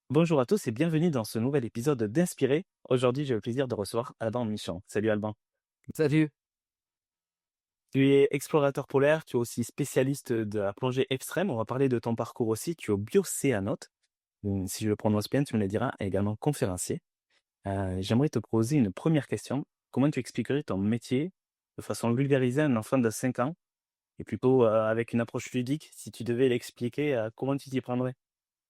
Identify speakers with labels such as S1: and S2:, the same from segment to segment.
S1: Bonjour à tous et bienvenue dans ce nouvel épisode d'Inspiré. Aujourd'hui, j'ai le plaisir de recevoir Alban Michon. Salut Alban.
S2: Salut.
S1: Tu es explorateur polaire, tu es aussi spécialiste de la plongée extrême. On va parler de ton parcours aussi. Tu es biocéanote, si je le prononce bien, tu me le diras, et également conférencier. J'aimerais te poser une première question. Comment tu expliquerais ton métier de façon vulgarisée à un enfant de 5 ans et plutôt avec une approche ludique, si tu devais l'expliquer, comment tu t'y prendrais?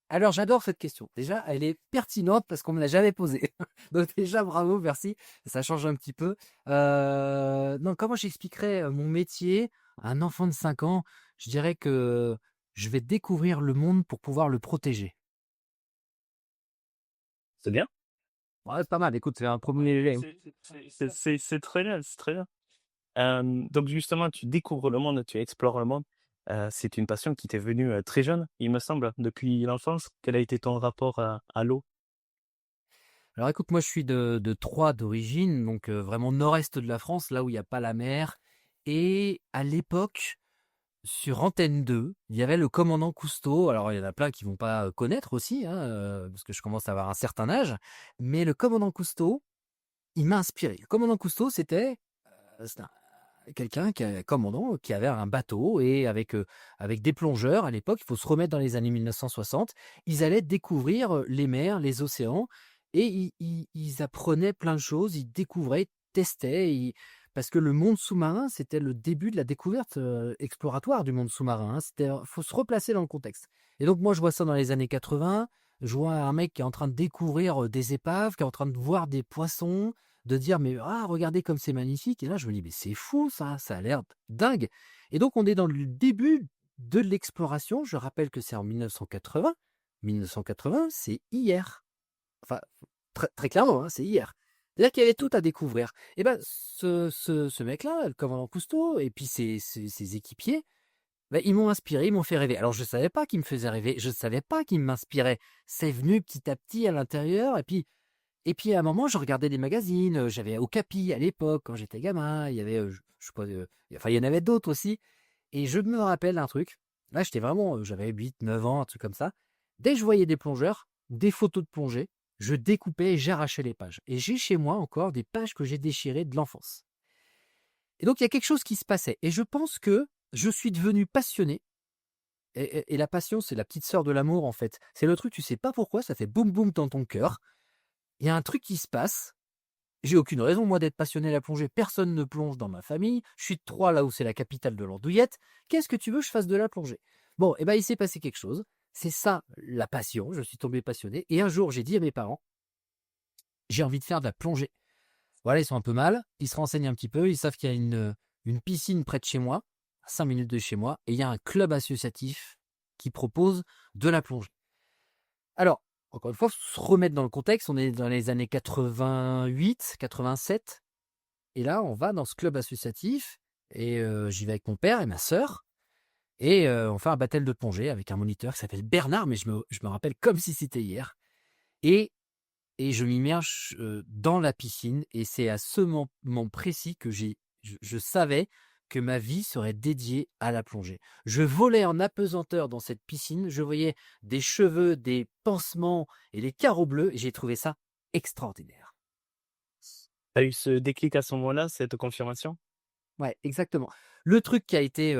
S2: Alors j'adore cette question. Déjà, elle est pertinente parce qu'on me l'a jamais posée. Donc déjà bravo, merci. Ça change un petit peu. Non, comment j'expliquerais, mon métier à un enfant de 5 ans? Je dirais que je vais découvrir le monde pour pouvoir le protéger.
S1: C'est bien.
S2: Ouais, c'est pas mal. Écoute, c'est un
S1: Ouais,
S2: premier jet.
S1: c'est très bien, c'est très bien. Donc justement, tu découvres le monde, tu explores le monde. C'est une passion qui t'est venue, très jeune, il me semble, depuis l'enfance. Quel a été ton rapport à l'eau?
S2: Alors écoute, moi je suis de Troyes d'origine, donc vraiment nord-est de la France, là où il y a pas la mer. Et à l'époque, sur Antenne 2, il y avait le commandant Cousteau. Alors, il y en a plein qui vont pas connaître aussi, hein, parce que je commence à avoir un certain âge. Mais le commandant Cousteau, il m'a inspiré. Le commandant Cousteau, c'était quelqu'un commandant qui avait un bateau et avec des plongeurs à l'époque. Il faut se remettre dans les années 1960. Ils allaient découvrir les mers, les océans, et ils apprenaient plein de choses. Ils découvraient, testaient. Parce que le monde sous-marin, c'était le début de la découverte exploratoire du monde sous-marin, hein. Faut se replacer dans le contexte. Et donc moi, je vois ça dans les années 80. Je vois un mec qui est en train de découvrir des épaves, qui est en train de voir des poissons, de dire: «Mais ah, regardez comme c'est magnifique», et là je me dis: «Mais c'est fou ça a l'air dingue», et donc on est dans le début de l'exploration. Je rappelle que c'est en 1980. 1980, c'est hier. Enfin, très très clairement, hein, c'est hier. C'est-à-dire qu'il y avait tout à découvrir. Et ben, ce mec-là, le commandant Cousteau et puis ses équipiers, bah, ils m'ont inspiré, ils m'ont fait rêver. Alors je savais pas qu'ils me faisaient rêver, je savais pas qu'ils m'inspiraient. C'est venu petit à petit à l'intérieur, et puis à un moment, je regardais des magazines, j'avais Okapi à l'époque quand j'étais gamin, il y avait, je sais pas, enfin il y en avait d'autres aussi, et je me rappelle un truc. Là, j'étais vraiment, j'avais 8, 9 ans, un truc comme ça. Dès que je voyais des plongeurs, des photos de plongée, je découpais et j'arrachais les pages. Et j'ai chez moi encore des pages que j'ai déchirées de l'enfance. Et donc il y a quelque chose qui se passait, et je pense que je suis devenu passionné, et la passion, c'est la petite sœur de l'amour en fait. C'est le truc, tu sais pas pourquoi, ça fait boum boum dans ton cœur. Il y a un truc qui se passe. J'ai aucune raison, moi, d'être passionné à la plongée. Personne ne plonge dans ma famille. Je suis de Troyes, là où c'est la capitale de l'andouillette. Qu'est-ce que tu veux que je fasse de la plongée? Bon, eh ben, il s'est passé quelque chose. C'est ça, la passion. Je suis tombé passionné. Et un jour, j'ai dit à mes parents, j'ai envie de faire de la plongée. Voilà, ils sont un peu mal. Ils se renseignent un petit peu. Ils savent qu'il y a une piscine près de chez moi, à 5 minutes de chez moi. Et il y a un club associatif qui propose de la plongée. Alors, encore une fois, faut se remettre dans le contexte. On est dans les années 88, 87. Et là, on va dans ce club associatif, et j'y vais avec mon père et ma sœur, et on fait un baptême de plongée avec un moniteur qui s'appelle Bernard, mais je me rappelle comme si c'était hier, et je m'immerge, dans la piscine, et c'est à ce moment précis que je savais que ma vie serait dédiée à la plongée. Je volais en apesanteur dans cette piscine, je voyais des cheveux, des pansements et des carreaux bleus, et j'ai trouvé ça extraordinaire.
S1: Tu as eu ce déclic à ce moment-là, cette confirmation?
S2: Ouais, exactement. Le truc qui a été,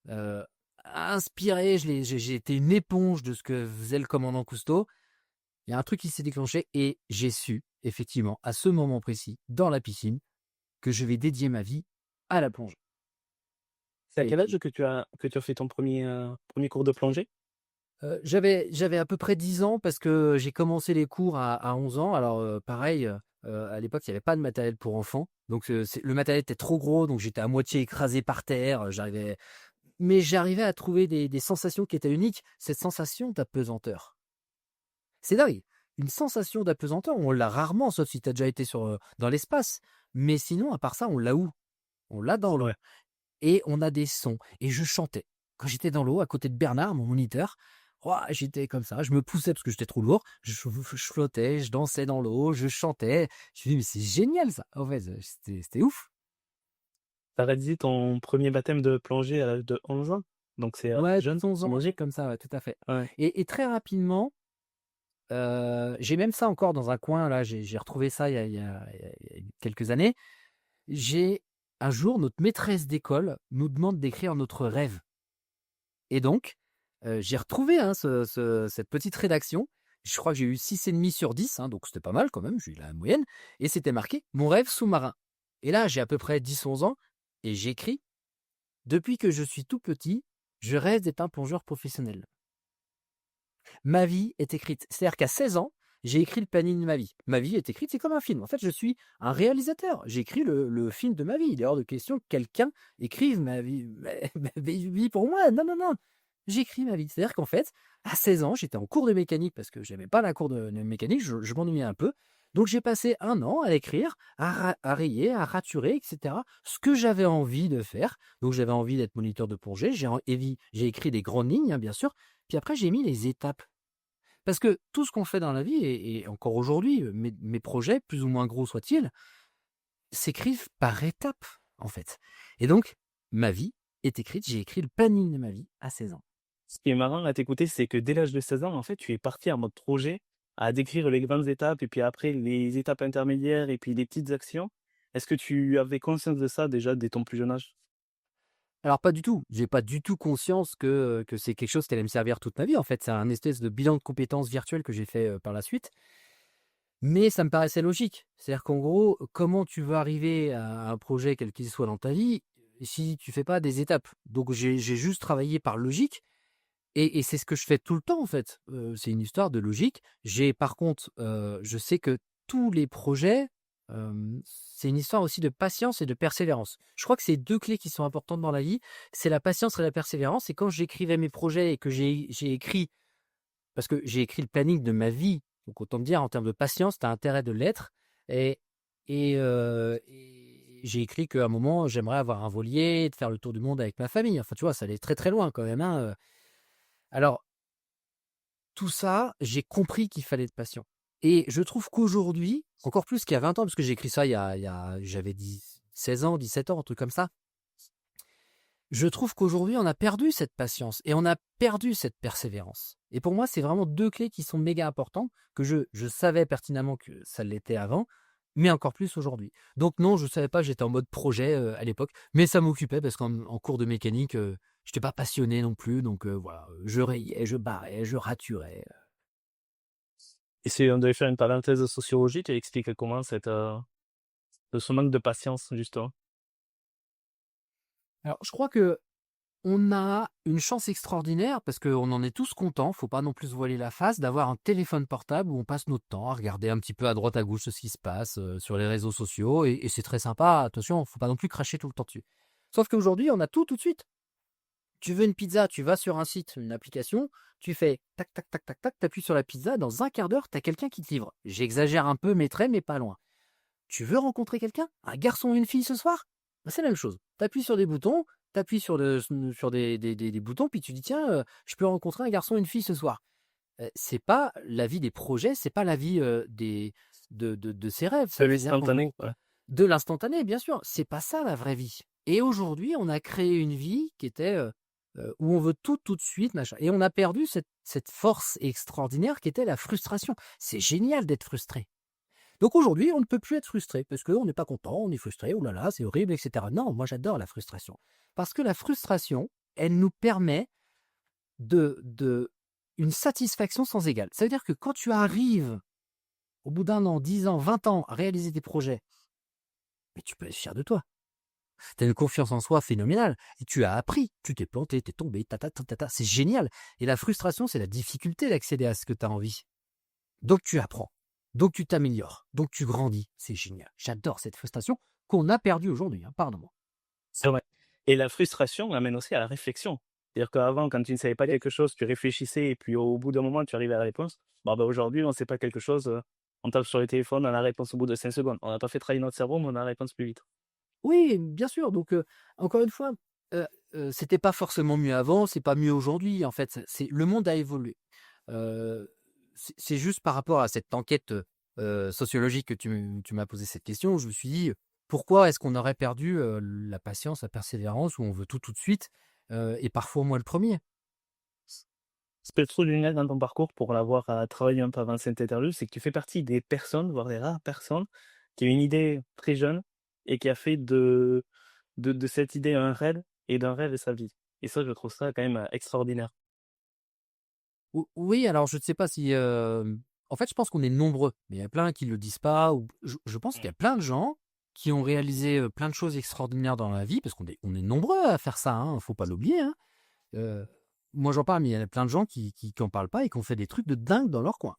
S2: heu, inspiré, j'ai été une éponge de ce que faisait le commandant Cousteau. Il y a un truc qui s'est déclenché, et j'ai su, effectivement, à ce moment précis, dans la piscine, que je vais dédier ma vie à la plongée.
S1: C'est à
S2: Et
S1: quel âge que tu as fait ton premier cours de plongée?
S2: j'avais à peu près 10 ans, parce que j'ai commencé les cours à 11 ans. Alors, pareil, à l'époque, il y avait pas de matériel pour enfants. Donc, le matériel était trop gros, donc j'étais à moitié écrasé par terre, mais j'arrivais à trouver des sensations qui étaient uniques. Cette sensation d'apesanteur. C'est dingue! Une sensation d'apesanteur, on l'a rarement, sauf si tu as déjà été dans l'espace. Mais sinon, à part ça, on l'a où? On l'a dans
S1: C'est
S2: l'eau,
S1: vrai.
S2: et on a des sons, et je chantais. Quand j'étais dans l'eau, à côté de Bernard, mon moniteur, ouah, j'étais comme ça, je me poussais parce que j'étais trop lourd, je flottais, je dansais dans l'eau, je chantais. Je me dis: «Mais c'est génial ça!» En fait, c'était ouf.
S1: Tu as réalisé ton premier baptême de plongée à l'âge de 11 ans? Donc c'est,
S2: Ouais,
S1: jeune
S2: 11
S1: comme
S2: ans,
S1: on
S2: un
S1: dit?
S2: truc comme ça, ouais, tout à fait.
S1: Ouais.
S2: Et très rapidement, J'ai même ça encore dans un coin là, j'ai retrouvé ça il y a quelques années. J'ai un jour, notre maîtresse d'école nous demande d'écrire notre rêve et donc j'ai retrouvé, hein, cette petite rédaction. Je crois que j'ai eu 6,5 sur 10, hein, donc c'était pas mal quand même, j'ai eu la moyenne et c'était marqué: «Mon rêve sous-marin» et là, j'ai à peu près 10, 11 ans et j'écris: «Depuis que je suis tout petit, je rêve d'être un plongeur professionnel». Ma vie est écrite. C'est-à-dire qu'à 16 ans, j'ai écrit le planning de ma vie. Ma vie est écrite, c'est comme un film. En fait, je suis un réalisateur. J'écris le film de ma vie. Il est hors de question que quelqu'un écrive ma vie, ma vie pour moi. Non, non, non. J'écris ma vie. C'est-à-dire qu'en fait, à 16 ans, j'étais en cours de mécanique parce que j'aimais pas la cour de mécanique, je m'ennuyais un peu. Donc j'ai passé un an à écrire, à rayer, à raturer, etc. Ce que j'avais envie de faire. Donc j'avais envie d'être moniteur de plongée. J'ai écrit des grandes lignes, hein, bien sûr. Puis après, j'ai mis les étapes. Parce que tout ce qu'on fait dans la vie, et encore aujourd'hui, mes projets, plus ou moins gros soient-ils, s'écrivent par étapes, en fait. Et donc, ma vie est écrite, j'ai écrit le planning de ma vie à 16 ans.
S1: Ce qui est marrant à t'écouter, c'est que dès l'âge de 16 ans, en fait, tu es parti en mode projet, à décrire les grandes étapes et puis après les étapes intermédiaires et puis les petites actions. Est-ce que tu avais conscience de ça déjà dès ton plus jeune âge?
S2: Alors pas du tout, j'ai pas du tout conscience que c'est quelque chose qui allait me servir toute ma vie, en fait. C'est un espèce de bilan de compétences virtuel que j'ai fait, par la suite. Mais ça me paraissait logique. C'est-à-dire qu'en gros, comment tu veux arriver à un projet quel qu'il soit dans ta vie, si tu fais pas des étapes? Donc j'ai juste travaillé par logique. Et c'est ce que je fais tout le temps en fait, c'est une histoire de logique. J'ai par contre, je sais que tous les projets, c'est une histoire aussi de patience et de persévérance. Je crois que c'est 2 clés qui sont importantes dans la vie, c'est la patience et la persévérance et quand j'écrivais mes projets et que j'ai écrit parce que j'ai écrit le planning de ma vie, donc autant me dire en termes de patience, tu as intérêt de l'être et et j'ai écrit qu'à un moment, j'aimerais avoir un voilier, de faire le tour du monde avec ma famille. Enfin, tu vois, ça allait très, très loin quand même, hein. Alors tout ça, j'ai compris qu'il fallait être patient et je trouve qu'aujourd'hui, encore plus qu'il y a 20 ans, parce que j'ai écrit ça j'avais 16 ans, 17 ans, un truc comme ça. Je trouve qu'aujourd'hui, on a perdu cette patience et on a perdu cette persévérance. Et pour moi, c'est vraiment 2 clés qui sont méga importantes, que je savais pertinemment que ça l'était avant, mais encore plus aujourd'hui. Donc non, je savais pas, j'étais en mode projet, à l'époque, mais ça m'occupait parce qu'en cours de mécanique, j'étais pas passionné non plus, donc voilà, je rayais, je barrais, je raturais.
S1: Et si on devait faire une parenthèse de sociologie, tu expliques comment ce manque de patience, justement?
S2: Alors je crois que on a une chance extraordinaire parce qu'on en est tous contents, faut pas non plus se voiler la face, d'avoir un téléphone portable où on passe notre temps à regarder un petit peu à droite à gauche ce qui se passe sur les réseaux sociaux et c'est très sympa. Attention, faut pas non plus cracher tout le temps dessus. Sauf qu'aujourd'hui, on a tout de suite. Tu veux une pizza, tu vas sur un site, une application, tu fais tac tac tac tac tac, t'appuies sur la pizza, dans un quart d'heure, t'as quelqu'un qui te livre. J'exagère un peu, mais très, mais pas loin. Tu veux rencontrer quelqu'un? Un garçon ou une fille ce soir? Bah, c'est la même chose. Tu appuies sur des boutons, tu appuies sur des boutons, puis tu dis tiens, je peux rencontrer un garçon ou une fille ce soir. C'est pas la vie des projets, c'est pas la vie de ses rêves.
S1: De
S2: C'est-à-dire
S1: l'instantané, ouais.
S2: de l'instantané, bien sûr. C'est pas ça la vraie vie. Et aujourd'hui, on a créé une vie qui était où on veut tout de suite, machin. Et on a perdu cette force extraordinaire qui était la frustration. C'est génial d'être frustré. Donc aujourd'hui, on ne peut plus être frustré parce qu'on n'est pas content, on est frustré, oh là là, c'est horrible, etc. Non, moi j'adore la frustration. Parce que la frustration, elle nous permet de une satisfaction sans égale. Ça veut dire que quand tu arrives, au bout d'un an, 10 ans, 20 ans, à réaliser des projets, mais tu peux être fier de toi. Tu as une confiance en soi phénoménale. Et tu as appris, tu t'es planté, t'es tombé, c'est génial. Et la frustration, c'est la difficulté d'accéder à ce que tu as envie. Donc tu apprends, donc tu t'améliores, donc tu grandis. C'est génial. J'adore cette frustration qu'on a perdue aujourd'hui, hein, pardon.
S1: C'est vrai. Et la frustration amène aussi à la réflexion. C'est-à-dire qu'avant, quand tu ne savais pas quelque chose, tu réfléchissais et puis au bout d'un moment, tu arrivais à la réponse. Bon, bah, aujourd'hui, on ne sait pas quelque chose, on tape sur le téléphone, on a la réponse au bout de 5 secondes. On n'a pas fait travailler notre cerveau, mais on a la réponse plus vite.
S2: Oui, bien sûr. Donc, encore une fois, c'était pas forcément mieux avant, c'est pas mieux aujourd'hui. En fait, c'est le monde a évolué. C'est juste par rapport à cette enquête sociologique que tu m'as posé cette question, je me suis dit pourquoi est-ce qu'on aurait perdu la patience, la persévérance, où on veut tout de suite, et parfois moi le premier.
S1: Ce que je trouve génial dans ton parcours pour l'avoir, travaillé un peu avant cette interview, c'est que tu fais partie des personnes, voire des rares personnes, qui a une idée très jeune et qui a fait de cette idée un rêve et d'un rêve sa vie. Et ça, je trouve ça quand même, extraordinaire.
S2: Ou oui, alors je ne sais pas si, en fait, je pense qu'on est nombreux, mais il y a plein qui le disent pas ou je pense qu'il y
S1: Mmh.
S2: a plein de gens qui ont réalisé, plein de choses extraordinaires dans la vie parce qu'on est nombreux à faire ça, hein, faut pas l'oublier, hein. Heu, Moi j'en parle, mais il y en a plein de gens qui en parlent pas et qui ont fait des trucs de dingue dans leur coin.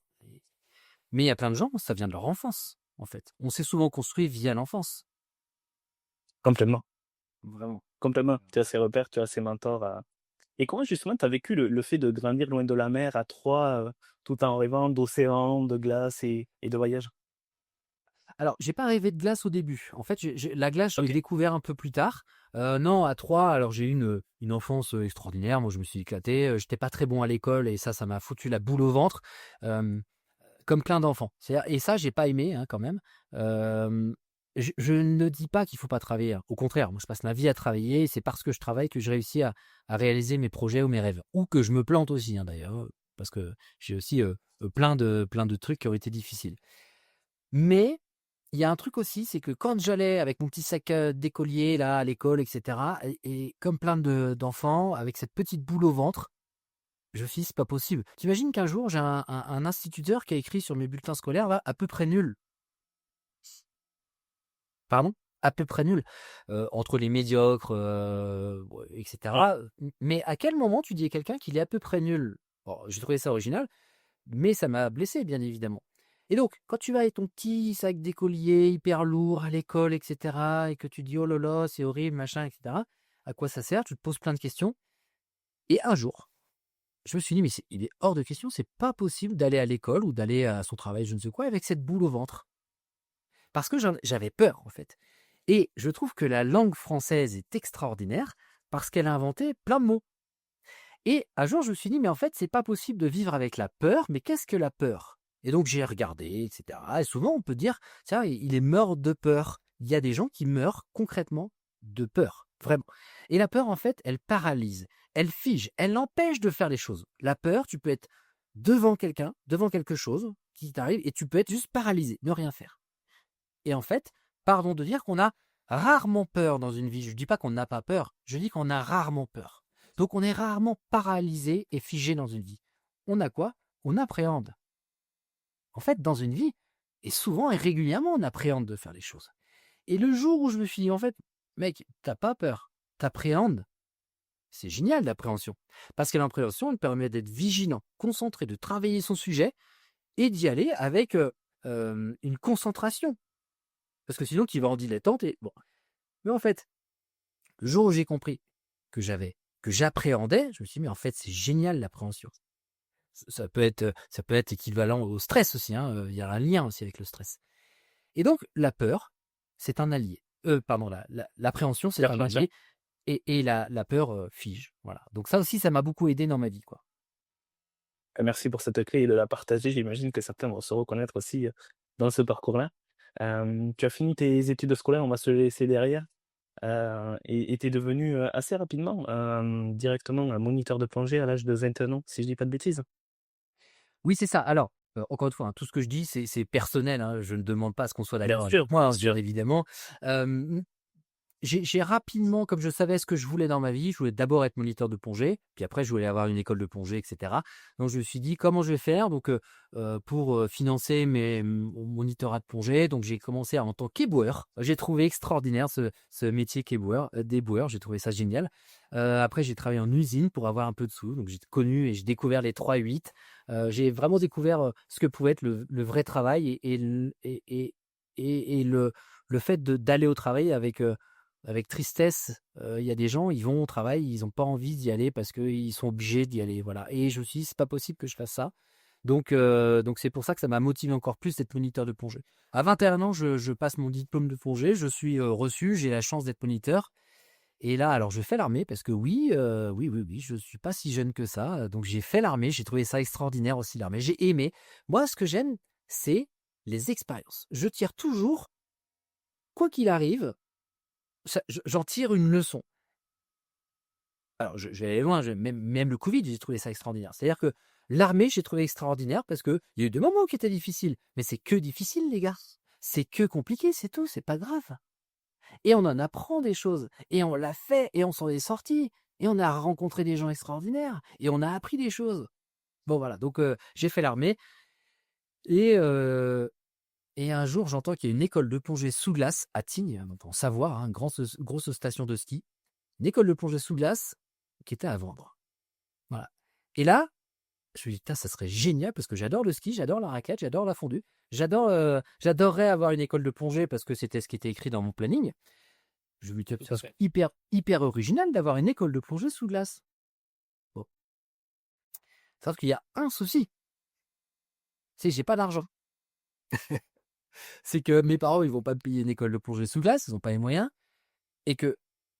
S2: Mais il y a plein de gens, ça vient de leur enfance, en fait. On s'est souvent construit via l'enfance.
S1: Complètement,
S2: Vraiment.
S1: complètement. Tu as ces repères, tu as ces mentors, et comment justement tu as vécu le fait de grandir loin de la mer à 3, tout en rêvant d'océan, de glace et de voyage?
S2: Alors, j'ai pas rêvé de glace au début. En fait, j'ai la glace, je l'ai
S1: OK,
S2: découvert un peu plus tard. Non, à 3, alors j'ai eu une enfance, extraordinaire. Moi, je me suis éclaté, j'étais pas très bon à l'école et ça m'a foutu la boule au ventre, hem, comme plein d'enfants. C'est-à-dire et ça, j'ai pas aimé, hein, quand même. Hem, je ne dis pas qu'il faut pas travailler, hein. Au contraire, moi, je passe ma vie à travailler et c'est parce que je travaille que je réussis à réaliser mes projets ou mes rêves. Ou que je me plante aussi, hein, d'ailleurs, parce que j'ai aussi, plein de trucs qui ont été difficiles. Mais il y a un truc aussi, c'est que quand j'allais avec mon petit sac, d'écolier là, à l'école et cetera et comme plein d'enfants avec cette petite boule au ventre, je me suis dit: «C'est pas possible». Tu imagines qu'un jour j'ai un instituteur qui a écrit sur mes bulletins scolaires là: «À peu près nul». Pardon? À peu près nul, entre les médiocres, ouais et
S1: ouais.
S2: cetera, mais à quel moment tu dis à quelqu'un qu'il est à peu près nul? Bon, j'ai trouvé ça original. Mais ça m'a blessé, bien évidemment. Et donc, quand tu vas avec ton petit sac d'écolier hyper lourd à l'école, et cetera, et que tu dis: «Oh là là, c'est horrible, machin, et cetera», à quoi ça sert? Tu te poses plein de questions. Et un jour, je me suis dit: «Mais il est hors de question, c'est pas possible d'aller à l'école ou d'aller à son travail, je ne sais quoi, avec cette boule au ventre». Parce que j'avais peur, en fait. Et je trouve que la langue française est extraordinaire parce qu'elle a inventé plein de mots. Et un jour, je me suis dit: «Mais en fait, c'est pas possible de vivre avec la peur, mais qu'est-ce que la peur?» Et donc j'ai regardé et cetera et souvent on peut dire: «Tiens, il est mort de peur». Il y a des gens qui meurent concrètement de peur, vraiment. Et la peur, en fait, elle paralyse, elle fige, elle empêche de faire les choses. La peur, tu peux être devant quelqu'un, devant quelque chose qui t'arrive et tu peux être juste paralysé, ne rien faire. Et en fait, pardon de dire qu'on a rarement peur dans une vie. Je ne dis pas qu'on n'a pas peur, je dis qu'on a rarement peur. Donc on est rarement paralysé et figé dans une vie. On a quoi? On appréhende. En fait, dans une vie, et souvent et régulièrement, on appréhende de faire les choses. Et le jour où je me suis dit, en fait, mec, t'as pas peur, t'appréhendes, c'est génial l'appréhension. Parce que l'appréhension, elle permet d'être vigilant, concentré, de travailler son sujet et d'y aller avec une concentration. Parce que sinon, tu vas en dilettante et bon. Mais en fait, le jour où j'ai compris que j'appréhendais, je me suis dit: «Mais en fait, c'est génial l'appréhension». Ça peut être équivalent au stress aussi, hein, il y a un lien aussi avec le stress. Et donc la peur, c'est un allié. Pardon, l'appréhension, c'est un
S1: L'appréhension.
S2: allié et la peur, fige, voilà. Donc ça aussi, ça m'a beaucoup aidé dans ma vie, quoi.
S1: Merci pour cette clé et de la partager. J'imagine que certains vont se reconnaître aussi, dans ce parcours-là. Tu as fini tes études scolaires, on va se laisser derrière, et tu es devenu, assez rapidement, directement un moniteur de plongée à l'âge de 21 ans, si je dis pas de bêtises?
S2: Oui, c'est ça. Alors, encore une fois, hein, tout ce que je dis, c'est personnel, hein. Je ne demande pas à ce qu'on soit
S1: Bien
S2: d'accord avec
S1: sûr,
S2: moi,
S1: bien
S2: hein, bien
S1: sûr.
S2: évidemment. Hem j'ai rapidement, comme je savais ce que je voulais dans ma vie, je voulais d'abord être moniteur de plongée, puis après je voulais avoir une école de plongée et cetera. Donc je me suis dit: «Comment je vais faire?» Donc pour, financer mon monitorat de plongée, donc j'ai commencé en tant qu'éboueur. J'ai trouvé extraordinaire ce métier qu'éboueur, d'éboueur, j'ai trouvé ça génial. Après j'ai travaillé en usine pour avoir un peu de sous, donc j'ai connu et j'ai découvert les 3-8. J'ai vraiment découvert, ce que pouvait être le vrai travail et l et le fait d'aller au travail avec tristesse. Il y a des gens, ils vont au travail, ils ont pas envie d'y aller parce qu'ils sont obligés d'y aller, voilà. Et je me suis dit: «C'est pas possible que je fasse ça». Donc c'est pour ça que ça m'a motivé encore plus d'être moniteur de plongée. À 21 ans, je passe mon diplôme de plongée, je suis, reçu, j'ai la chance d'être moniteur et là, alors je fais l'armée parce que oui, oui, oui, oui, je suis pas si jeune que ça, donc j'ai fait l'armée, j'ai trouvé ça extraordinaire aussi l'armée, j'ai aimé. Moi, ce que j'aime, c'est les expériences. Je tire toujours, quoi qu'il arrive, j'en tire une leçon. alors je vais aller loin, même le Covid, j'ai trouvé ça extraordinaire. C'est-à-dire que l'armée, j'ai trouvé extraordinaire parce qu'il y a eu des moments qui étaient difficiles, mais c'est que difficile, les gars. C'est que compliqué, c'est tout, c'est pas grave. Et on en apprend des choses, et on l'a fait, et on s'en est sorti, et on a rencontré des gens extraordinaires, et on a appris des choses. Bon voilà, donc j'ai fait l'armée, et, et un jour j'entends qu'il y a une école de plongée sous glace à Tignes, donc en Savoie, hein, grosse station de ski, une école de plongée sous glace qui était à vendre. Voilà. Et là, je me dis, putain, ça serait génial parce que j'adore le ski, j'adore la raquette, j'adore la fondue, j'adorerais avoir une école de plongée parce que c'était ce qui était écrit dans mon planning. Je me dis,
S1: Tout
S2: ça
S1: à
S2: serait
S1: fait.
S2: hyper original d'avoir une école de plongée sous glace. Bon. Sauf qu'il y a un souci, c'est que j'ai pas d'argent. C'est que mes parents, ils vont pas me payer une école de plongée sous glace, ils ont pas les moyens, et que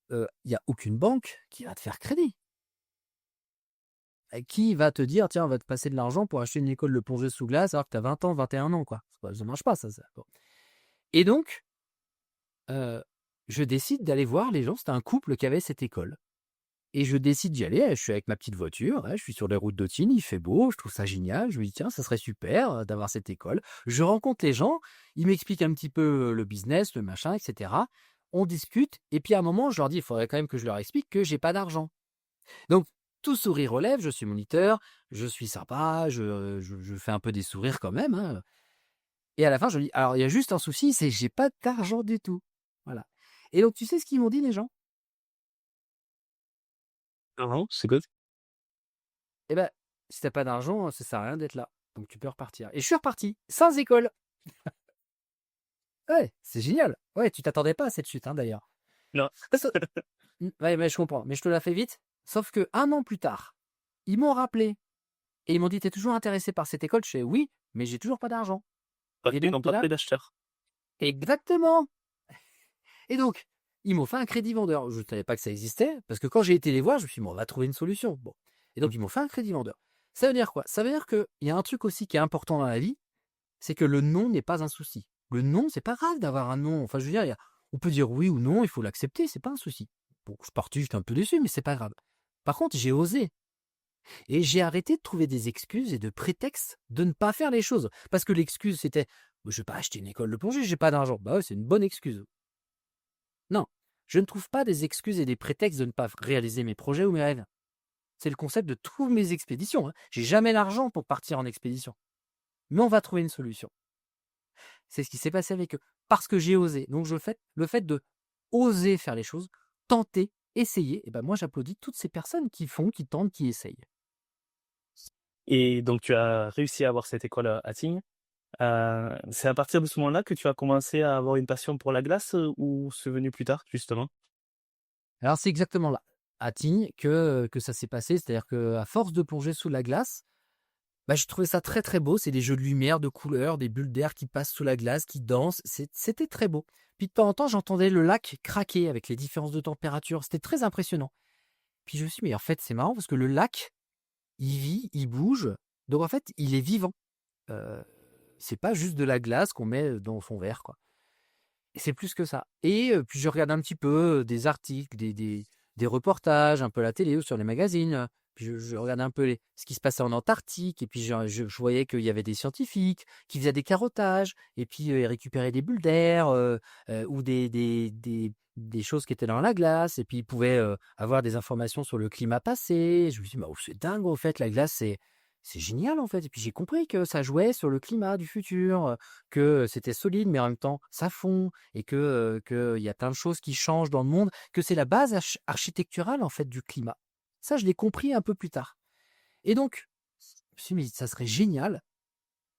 S2: il y a aucune banque qui va te faire crédit. Qui va te dire, tiens, on va te passer de l'argent pour acheter une école de plongée sous glace alors que tu as 20 ans, 21 ans, quoi. Ça marche pas, ça. Bon. Et donc, je décide d'aller voir les gens. C'était un couple qui avait cette école. Et je décide d'y aller. Je suis avec ma petite voiture. Je suis sur les routes d'Autun. Il fait beau. Je trouve ça génial. Je me dis, tiens, ça serait super d'avoir cette école. Je rencontre les gens. Ils m'expliquent un petit peu le business, le machin, etc. On discute. Et puis à un moment, je leur dis, il faudrait quand même que je leur explique que j'ai pas d'argent. Donc, tout sourire aux lèvres. Je suis moniteur. Je suis sympa. Je fais un peu des sourires quand même, hein. Et à la fin, je dis, alors il y a juste un souci, c'est que j'ai pas d'argent du tout. Voilà. Et donc, tu sais ce qu'ils m'ont dit, les gens?
S1: Non, c'est good.
S2: Eh ben, si t'as pas d'argent, ça sert à rien d'être là. Donc, tu peux repartir. Et je suis reparti, sans école. Ouais, c'est génial. Ouais, tu t'attendais pas à cette chute, hein, d'ailleurs.
S1: Non.
S2: Ouais, mais je comprends. Mais je te la fais vite. Sauf que 1 an plus tard, ils m'ont rappelé. Et ils m'ont dit, t'es toujours intéressé par cette école? Je fais, oui, mais j'ai toujours pas d'argent.
S1: Parce
S2: Et
S1: qu'ils
S2: donc,
S1: n'ont pas
S2: là,
S1: trouvé d'acheteurs.
S2: exactement. Et donc, ils m'ont fait un crédit vendeur. Je ne savais pas que ça existait, parce que quand j'ai été les voir, je me suis dit, bon, on va trouver une solution. Bon. Et donc, ils m'ont fait un crédit vendeur. Ça veut dire quoi? Ça veut dire qu'il y a un truc aussi qui est important dans la vie, c'est que le non n'est pas un souci. Le non, c'est pas grave d'avoir un non. Enfin, je veux dire, on peut dire oui ou non, il faut l'accepter, c'est pas un souci. Bon, je suis parti, j'étais un peu déçu, mais c'est pas grave. Par contre, j'ai osé. Et j'ai arrêté de trouver des excuses et de prétextes de ne pas faire les choses. Parce que l'excuse, c'était, je vais pas acheter une école de plongée, j'ai pas d'argent. Bah ouais, c'est une bonne excuse. Non, je ne trouve pas des excuses et des prétextes de ne pas réaliser mes projets ou mes rêves. C'est le concept de toutes mes expéditions, hein. J'ai jamais l'argent pour partir en expédition. Mais on va trouver une solution. C'est ce qui s'est passé avec eux. Parce que j'ai osé. Donc le fait de oser faire les choses, tenter, essayer, et ben moi j'applaudis toutes ces personnes qui font, qui tentent, qui essayent.
S1: Et donc, tu as réussi à avoir cette école à Tignes. C'est à partir de ce moment-là que tu as commencé à avoir une passion pour la glace ou c'est venu plus tard, justement?
S2: Alors c'est exactement là, à Tignes, que ça s'est passé. C'est-à-dire qu'à force de plonger sous la glace, bah, je trouvais ça très très beau. C'est des jeux de lumière, de couleurs, des bulles d'air qui passent sous la glace, qui dansent. C'était très beau. Puis de temps en temps, j'entendais le lac craquer avec les différences de température. C'était très impressionnant. Puis je me suis dit, mais en fait, c'est marrant parce que le lac, il vit, il bouge. Donc en fait, il est vivant. Euh, c'est pas juste de la glace qu'on met dans son verre, quoi. Et c'est plus que ça. Et puis je regarde un petit peu des articles, des reportages, un peu la télé ou sur les magazines. Puis je regarde un peu ce qui se passait en Antarctique. Et puis je voyais qu'il y avait des scientifiques qui faisaient des carottages. Et puis ils récupéraient des bulles d'air ou des choses qui étaient dans la glace. Et puis ils pouvaient avoir des informations sur le climat passé. Je me suis dit, bah, oh, c'est dingue, en fait, la glace, c'est génial, en fait. Et puis j'ai compris que ça jouait sur le climat du futur, que c'était solide, mais en même temps, ça fond, et que y a plein de choses qui changent dans le monde, que c'est la base architecturale, en fait, du climat. Ça, je l'ai compris un peu plus tard. Et donc, je me suis dit, ça serait génial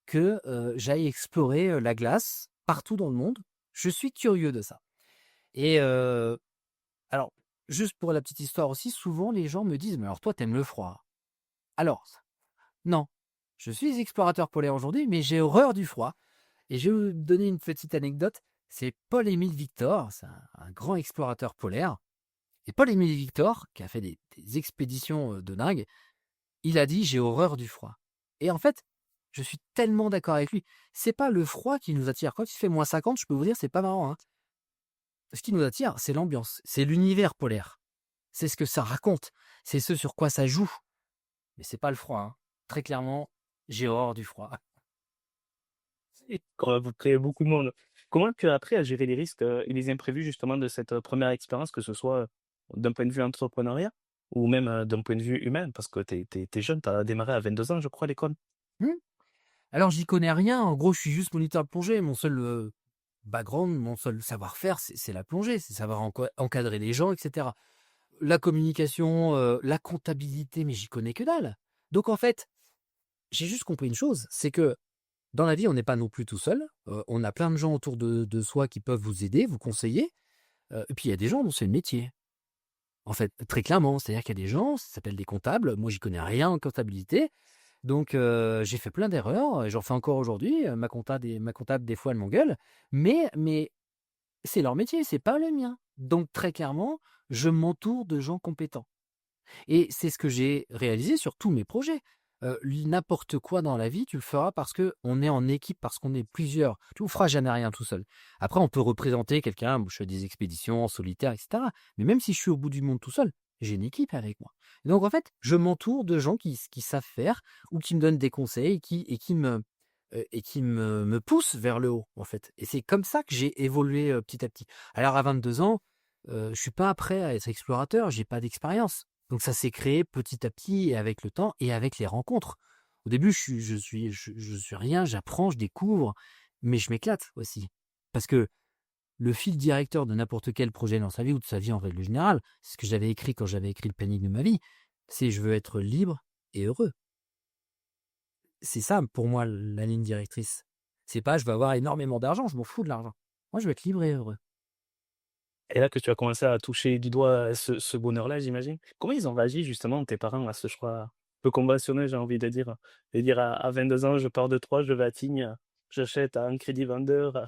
S2: que j'aille explorer la glace partout dans le monde. Je suis curieux de ça. Et alors, juste pour la petite histoire aussi, souvent les gens me disent, mais alors toi, t'aimes le froid. Alors, non, je suis explorateur polaire aujourd'hui, mais j'ai horreur du froid. Et je vais vous donner une petite anecdote. C'est Paul-Émile Victor, c'est un grand explorateur polaire. Et Paul-Émile Victor, qui a fait des expéditions de dingue, il a dit, j'ai horreur du froid. Et en fait, je suis tellement d'accord avec lui. C'est pas le froid qui nous attire. Quand il fait -50, je peux vous dire, c'est pas marrant, hein. Ce qui nous attire, c'est l'ambiance, c'est l'univers polaire. c'est ce que ça raconte, c'est ce sur quoi ça joue. Mais c'est pas le froid, hein. Très clairement, j'ai horreur du froid.
S1: Et quand vous créez beaucoup de monde. Comment tu as appris à gérer les risques, et les imprévus justement de cette, 1re expérience, que ce soit, d'un point de vue entrepreneuriat ou même, d'un point de vue humain? Parce que tu es jeune, tu as démarré à 22 ans, je crois, l'école?
S2: Mmh. Alors j'y connais rien, en gros, je suis juste moniteur de plongée. Mon seul, background, mon seul savoir-faire, c'est la plongée, c'est savoir encadrer les gens et cetera. La communication, la comptabilité, mais j'y connais que dalle. Donc en fait, j'ai juste compris une chose, c'est que dans la vie, on n'est pas non plus tout seul. On a plein de gens autour de soi qui peuvent vous aider, vous conseiller. Et puis il y a des gens dont c'est le métier. En fait, très clairement, c'est-à-dire qu'il y a des gens, ça s'appelle des comptables. Moi, j'y connais rien en comptabilité. Donc, j'ai fait plein d'erreurs, et j'en fais encore aujourd'hui. Ma comptable, des fois, elle m'engueule. Mais c'est leur métier, c'est pas le mien. Donc, très clairement, je m'entoure de gens compétents. Et c'est ce que j'ai réalisé sur tous mes projets. N'importe quoi dans la vie, tu le feras parce qu'on est en équipe, parce qu'on est plusieurs. Tu ne feras jamais rien tout seul. Après, on peut représenter quelqu'un, je fais des expéditions en solitaire, etc. Mais même si je suis au bout du monde tout seul, j'ai une équipe avec moi. Et donc, en fait, je m'entoure de gens qui savent faire ou qui me donnent des conseils et qui me poussent vers le haut, en fait. Et c'est comme ça que j'ai évolué petit à petit. Alors, à 22 ans, je ne suis pas prêt à être explorateur, j'ai pas d'expérience. Donc ça s'est créé petit à petit et avec le temps et avec les rencontres. Au début, je suis rien, j'apprends, je découvre, mais je m'éclate aussi. Parce que le fil directeur de n'importe quel projet dans sa vie ou de sa vie en règle générale, c'est ce que j'avais écrit quand j'avais écrit le planning de ma vie, c'est je veux être libre et heureux. C'est ça pour moi la ligne directrice. C'est pas je veux avoir énormément d'argent, je m'en fous de l'argent. Moi, je veux être libre et heureux.
S1: Et là que tu as commencé à toucher du doigt ce bonheur-là, j'imagine. Comment ils ont réagi justement, tes parents, à ce choix peu conventionnel, j'ai envie de dire? De dire à 22 ans: «Je pars de Troyes, je vais à Tignes, j'achète à un crédit vendeur,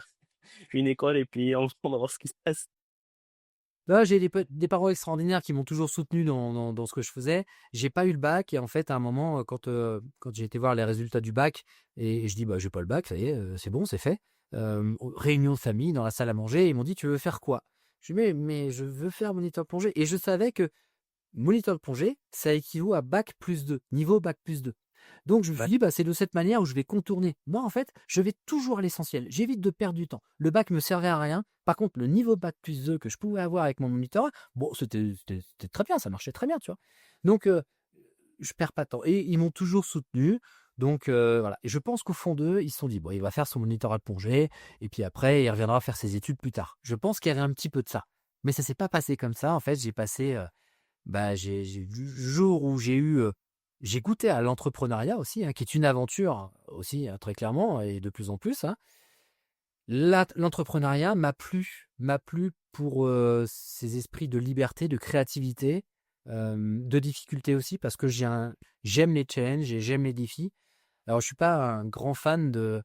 S1: une école et puis on va voir ce qui se passe».
S2: Là, j'ai des parents extraordinaires qui m'ont toujours soutenu dans ce que je faisais. J'ai pas eu le bac et en fait, à un moment, quand j'ai été voir les résultats du bac et je dis: «Bah, j'ai pas le bac, ça y est, c'est bon, c'est fait». Réunion de famille dans la salle à manger, ils m'ont dit: «Tu veux faire quoi?» Je dis: «Mais je veux faire moniteur de plongée» et je savais que moniteur de plongée, ça équivaut à bac+2, niveau bac+2. Donc je me suis
S1: Ouais.
S2: dit: «Bah, c'est de cette manière où je vais contourner». Moi, en fait, je vais toujours à l'essentiel. J'évite de perdre du temps. Le bac me servait à rien. Par contre, le niveau bac+2 que je pouvais avoir avec mon monitorat, bon, c'était très bien, ça marchait très bien, tu vois? Donc je perds pas de temps et ils m'ont toujours soutenu. Donc voilà, et je pense qu'au fond d'eux, ils se sont dit: «Bon, il va faire son monitorat de plongée et puis après, il reviendra faire ses études plus tard». Je pense qu'il y avait un petit peu de ça. Mais ça s'est pas passé comme ça. En fait, j'ai passé, bah, j'ai du jour où j'ai goûté à l'entrepreneuriat aussi, hein, qui est une aventure aussi, hein, très clairement et de plus en plus, hein. L'entrepreneuriat m'a plu pour, ces esprits de liberté, de créativité, de difficulté aussi parce que j'aime les challenges et j'aime les défis. Alors je suis pas un grand fan de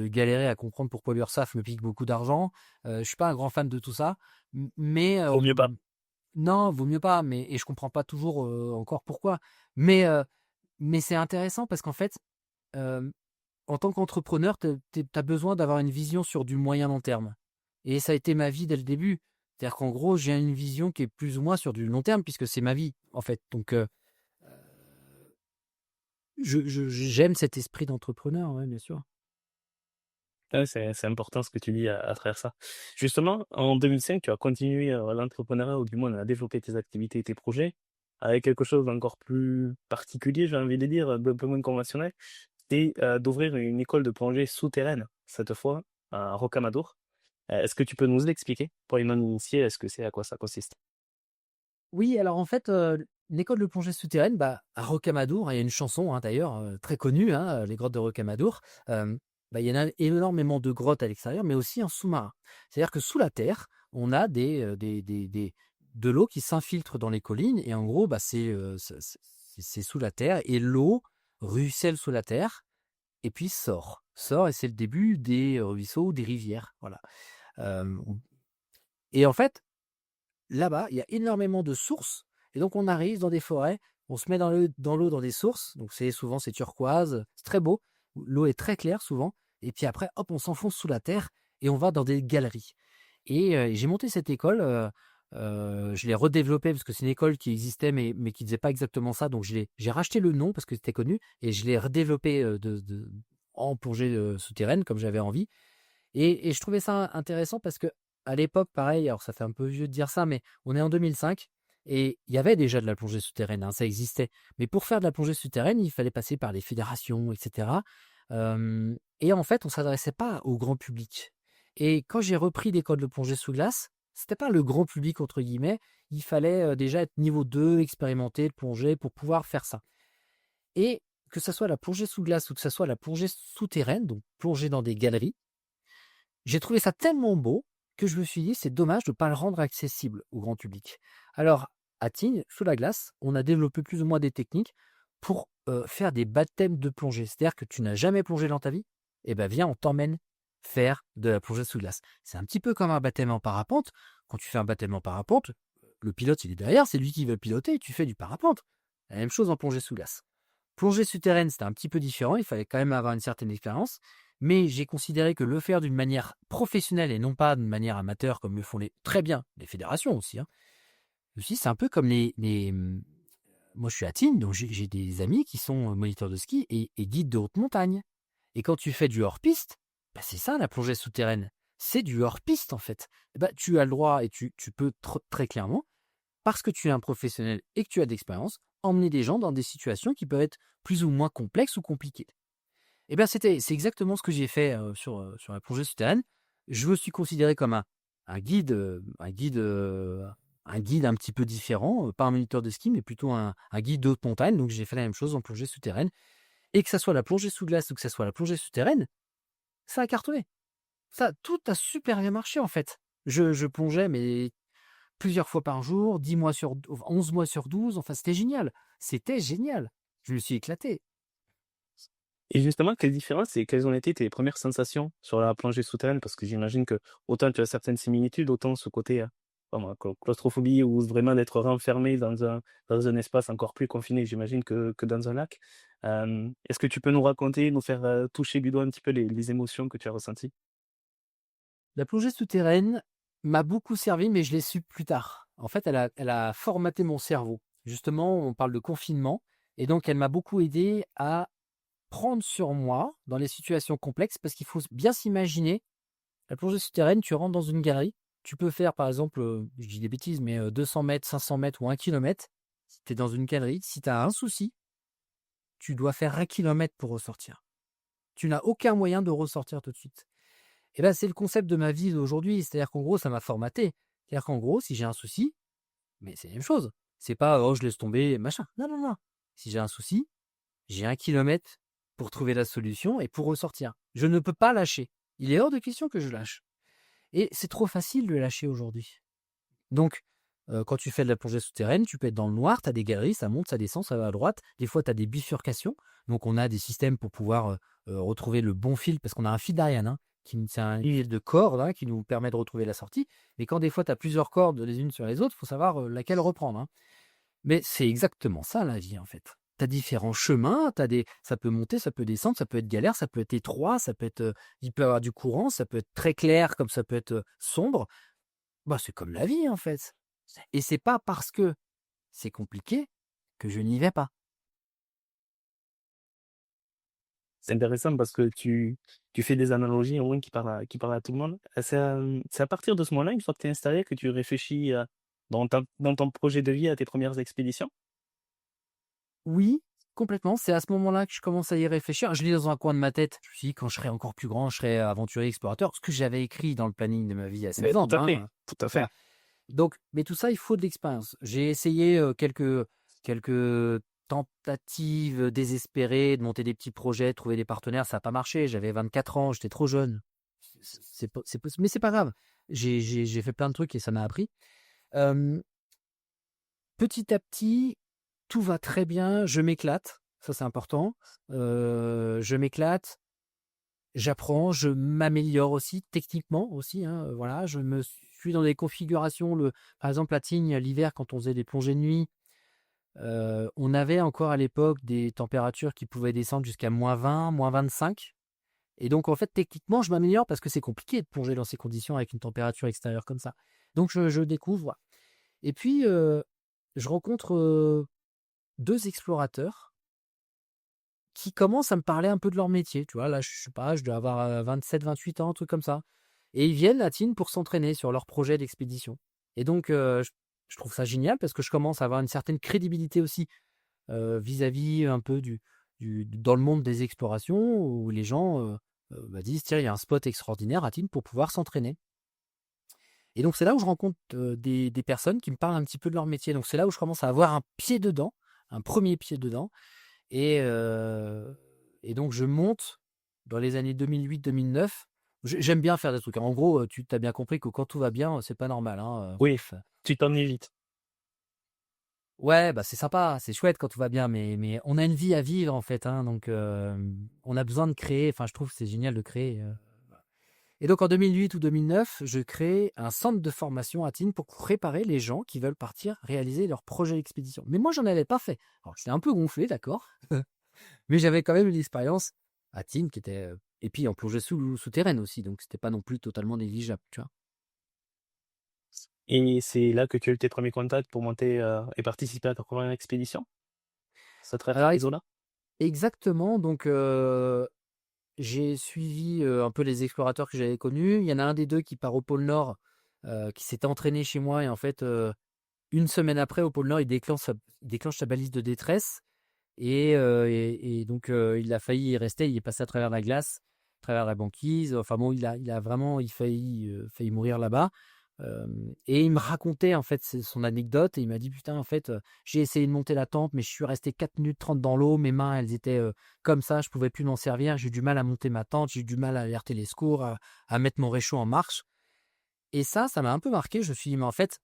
S2: galérer à comprendre pourquoi l'URSSAF me pique beaucoup d'argent, je suis pas un grand fan de tout ça, mais
S1: Vaut mieux pas.
S2: non, vaut mieux pas, mais et je comprends pas toujours, encore pourquoi. Mais c'est intéressant parce qu'en fait, hem, en tant qu'entrepreneur, tu as besoin d'avoir une vision sur du moyen long terme et ça a été ma vie dès le début. C'est-à-dire qu'en gros, j'ai une vision qui est plus ou moins sur du long terme puisque c'est ma vie, en fait. Donc j'aime cet esprit d'entrepreneur, ouais, bien sûr.
S1: Ouais, c'est important ce que tu dis à travers ça. Justement, en 2005, tu as continué, l'entrepreneuriat ou du moins à développer tes activités et tes projets avec quelque chose d'encore plus particulier, j'ai envie de dire, d'un peu moins conventionnel. C'est, d'ouvrir une école de plongée souterraine, cette fois à Rocamadour. Est-ce que tu peux nous l'expliquer? Pour les non-initiés, est-ce que c'est à quoi ça consiste?
S2: Oui, alors en fait, une école de plongée souterraine, bah, à Rocamadour, hein, il y a une chanson, hein, d'ailleurs, très connue, hein, les grottes de Rocamadour. Bah, il y en a énormément de grottes à l'extérieur, mais aussi en sous-marin. C'est-à-dire que sous la terre, on a de l'eau qui s'infiltre dans les collines et en gros, bah, c'est sous la terre et l'eau ruisselle sous la terre et puis sort et c'est le début des ruisseaux ou des rivières, voilà. On et en fait, là-bas, il y a énormément de sources et donc on arrive dans des forêts, on se met dans l'eau dans des sources, donc c'est turquoise, c'est très beau, l'eau est très claire souvent et puis après hop, on s'enfonce sous la terre et on va dans des galeries et j'ai monté cette école, Je l'ai redéveloppé parce que c'est une école qui existait mais qui faisait pas exactement ça, donc j'ai racheté le nom parce que c'était connu et je l'ai redéveloppé, en plongée, souterraine comme j'avais envie et je trouvais ça intéressant parce que à l'époque, pareil, alors ça fait un peu vieux de dire ça, mais on est en 2005 et il y avait déjà de la plongée souterraine, hein, ça existait. Mais pour faire de la plongée souterraine, il fallait passer par les fédérations et cetera, et en fait, on s'adressait pas au grand public et quand j'ai repris des codes de plongée sous glace, c'était pas «le grand public» entre guillemets, il fallait, déjà être niveau 2, expérimenté de plongée pour pouvoir faire ça et que ça soit la plongée sous glace ou que ça soit la plongée souterraine, donc plonger dans des galeries, j'ai trouvé ça tellement beau que je me suis dit: «C'est dommage de ne pas le rendre accessible au grand public». Alors, à Tignes, sous la glace, on a développé plus ou moins des techniques pour, faire des baptêmes de plongée. C'est-à-dire que tu n'as jamais plongé dans ta vie? Eh ben, viens, on t'emmène faire de la plongée sous glace. C'est un petit peu comme un baptême en parapente. Quand tu fais un baptême en parapente, le pilote, il est derrière, c'est lui qui veut piloter, tu fais du parapente. La même chose en plongée sous glace. Plongée souterraine, c'était un petit peu différent, il fallait quand même avoir une certaine expérience, mais j'ai considéré que le faire d'une manière professionnelle et non pas d'une manière amateur comme le font très bien les fédérations aussi, hein. Aussi, c'est un peu comme moi je suis à Tignes, donc j'ai des amis qui sont moniteurs de ski et guides de haute montagne. Et quand tu fais du hors-piste, bah c'est ça la plongée souterraine. C'est du hors-piste en fait. Eh ben, tu as le droit et tu peux très clairement parce que tu es un professionnel et que tu as d'expérience, emmener des gens dans des situations qui peuvent être plus ou moins complexes ou compliquées. Et bien, c'est exactement ce que j'ai fait sur la plongée souterraine. Je me suis considéré comme un guide, un guide un petit peu différent, pas un moniteur de ski, mais plutôt un guide de haute montagne. Donc, j'ai fait la même chose en plongée souterraine. Et que ça soit la plongée sous glace ou que ça soit la plongée souterraine, ça a cartonné. Ça, tout a super bien marché en fait. Je plongeais, mais plusieurs fois par jour, 10 mois sur 11 mois sur 12, enfin c'était génial. C'était génial. Je me suis éclaté.
S1: Et justement, quelle différence et quelles ont été tes premières sensations sur la plongée souterraine? Parce que j'imagine que autant tu as certaines similitudes, autant ce côté, pas moi, claustrophobie ou vraiment d'être renfermé dans un espace encore plus confiné, j'imagine, que dans un lac. Est-ce que tu peux nous raconter, nous faire, toucher du doigt un petit peu les émotions que tu as ressenties?
S2: La plongée souterraine m'a beaucoup servi, mais je l'ai su plus tard. En fait, elle a formaté mon cerveau. Justement, on parle de confinement et donc elle m'a beaucoup aidé à prendre sur moi dans les situations complexes parce qu'il faut bien s'imaginer, la plongée souterraine, tu rentres dans une galerie, tu peux faire par exemple, je dis des bêtises, mais 200 mètres, 500 mètres ou 1 kilomètre. Si tu es dans une galerie, si tu as un souci, tu dois faire 1 kilomètre pour ressortir. Tu n'as aucun moyen de ressortir tout de suite. Et ben, c'est le concept de ma vie d'aujourd'hui. C'est-à-dire qu'en gros, ça m'a formaté. C'est-à-dire qu'en gros, si j'ai un souci, mais c'est la même chose. C'est pas: «Oh, je laisse tomber, machin». Non, non, non. Si j'ai un souci, j'ai 1 kilomètre pour trouver la solution et pour ressortir. Je ne peux pas lâcher. Il est hors de question que je lâche. Et c'est trop facile de lâcher aujourd'hui. Donc, quand tu fais de la plongée souterraine, tu peux être dans le noir, tu as des galeries, ça monte, ça descend, ça va à droite. Des fois, tu as des bifurcations. Donc, on a des systèmes pour pouvoir retrouver le bon fil, parce qu'on a un fil d'Ariane, hein, c'est un fil de corde, hein, qui nous permet de retrouver la sortie. Mais quand des fois, tu as plusieurs cordes les unes sur les autres, il faut savoir laquelle reprendre, hein. Mais c'est exactement ça la vie, en fait. Tu as différents chemins, ça peut monter, ça peut descendre, ça peut être galère, ça peut être étroit, il peut y avoir du courant, ça peut être très clair comme ça peut être sombre. Bah, c'est comme la vie, en fait. Et c'est pas parce que c'est compliqué que je n'y vais pas.
S1: C'est intéressant parce que tu fais des analogies au moins qui parlent à tout le monde. C'est à partir de ce moment-là, une fois que tu es installé, que tu réfléchis, dans ton projet de vie à tes premières expéditions?
S2: Oui, complètement, c'est à ce moment-là que je commence à y réfléchir. Je lis dans un coin de ma tête, je me suis dit: «Quand je serai encore plus grand, je serai aventurier explorateur», ce que j'avais écrit dans le planning de ma vie à 16
S1: Beh, tout
S2: ans,
S1: à fait,
S2: hein.
S1: tout à fait.
S2: Voilà. Donc mais tout ça, il faut de l'expérience. J'ai essayé, quelques tentatives désespérées de monter des petits projets, de trouver des partenaires, ça a pas marché. J'avais 24 ans, j'étais trop jeune. C'est possi mais c'est pas grave. J'ai fait plein de trucs et ça m'a appris. Hem, Petit à petit, tout va très bien, je m'éclate, ça c'est important. Je m'éclate, j'apprends, je m'améliore aussi techniquement aussi, hein, voilà. Je me suis dans des configurations, par exemple à Tignes, l'hiver quand on faisait des plongées de nuit, on avait encore à l'époque des températures qui pouvaient descendre jusqu'à -20, -25 et donc en fait techniquement je m'améliore parce que c'est compliqué de plonger dans ces conditions avec une température extérieure comme ça. Donc je découvre. Et puis, je rencontre, 2 explorateurs qui commencent à me parler un peu de leur métier, tu vois? Là, je sais pas, je dois avoir, 27-28 ans, un truc comme ça. Et ils viennent à Tignes pour s'entraîner sur leur projet d'expédition. Et donc, je trouve ça génial parce que je commence à avoir une certaine crédibilité aussi, vis-à-vis un peu du dans le monde des explorations où les gens, disent: «Tiens, il y a un spot extraordinaire à Tignes pour pouvoir s'entraîner». Et donc c'est là où je rencontre, des personnes qui me parlent un petit peu de leur métier. Donc c'est là où je commence à avoir un pied dedans, un premier pied dedans. Et donc je monte dans les années 2008-2009. J'aime bien faire des trucs. En gros, tu as bien compris que quand tout va bien, c'est pas normal, hein,
S1: Oui, tu t'ennuies vite.
S2: Ouais, bah, c'est sympa, c'est chouette quand tout va bien, mais on a une vie à vivre en fait, hein, donc on a besoin de créer. Enfin, je trouve que c'est génial de créer, et donc en 2008 ou 2009, je crée un centre de formation à Tignes pour préparer les gens qui veulent partir réaliser leur projet d'expédition. Mais moi, j'en avais pas fait. Alors, j'étais un peu gonflé, d'accord, mais j'avais quand même une expérience à Tignes qui était, et puis en plongée souterraine aussi, donc c'était pas non plus totalement négligeable, tu vois?
S1: Et c'est là que tu as eu tes premiers contacts pour monter, et participer à ta première expédition? Cette
S2: Alors
S1: réseau-là?
S2: exactement, donc j'ai suivi, un peu les explorateurs que j'avais connus. Il y en a un des 2 qui part au pôle Nord, qui s'était entraîné chez moi et en fait, 1 semaine après au pôle Nord, il déclenche sa balise de détresse et donc il a failli y rester. Il est passé à travers la glace, à travers la banquise. Enfin bon, il a vraiment failli mourir là-bas. Et il me racontait en fait son anecdote et il m'a dit: «Putain, en fait, j'ai essayé de monter la tente, mais je suis resté 4 minutes 30 dans l'eau. Mes mains, elles étaient, comme ça, je pouvais plus m'en servir. J'ai eu du mal à monter ma tente, j'ai eu du mal à alerter les secours, à mettre mon réchaud en marche». Et ça m'a un peu marqué. Je me suis dit: «Mais en fait,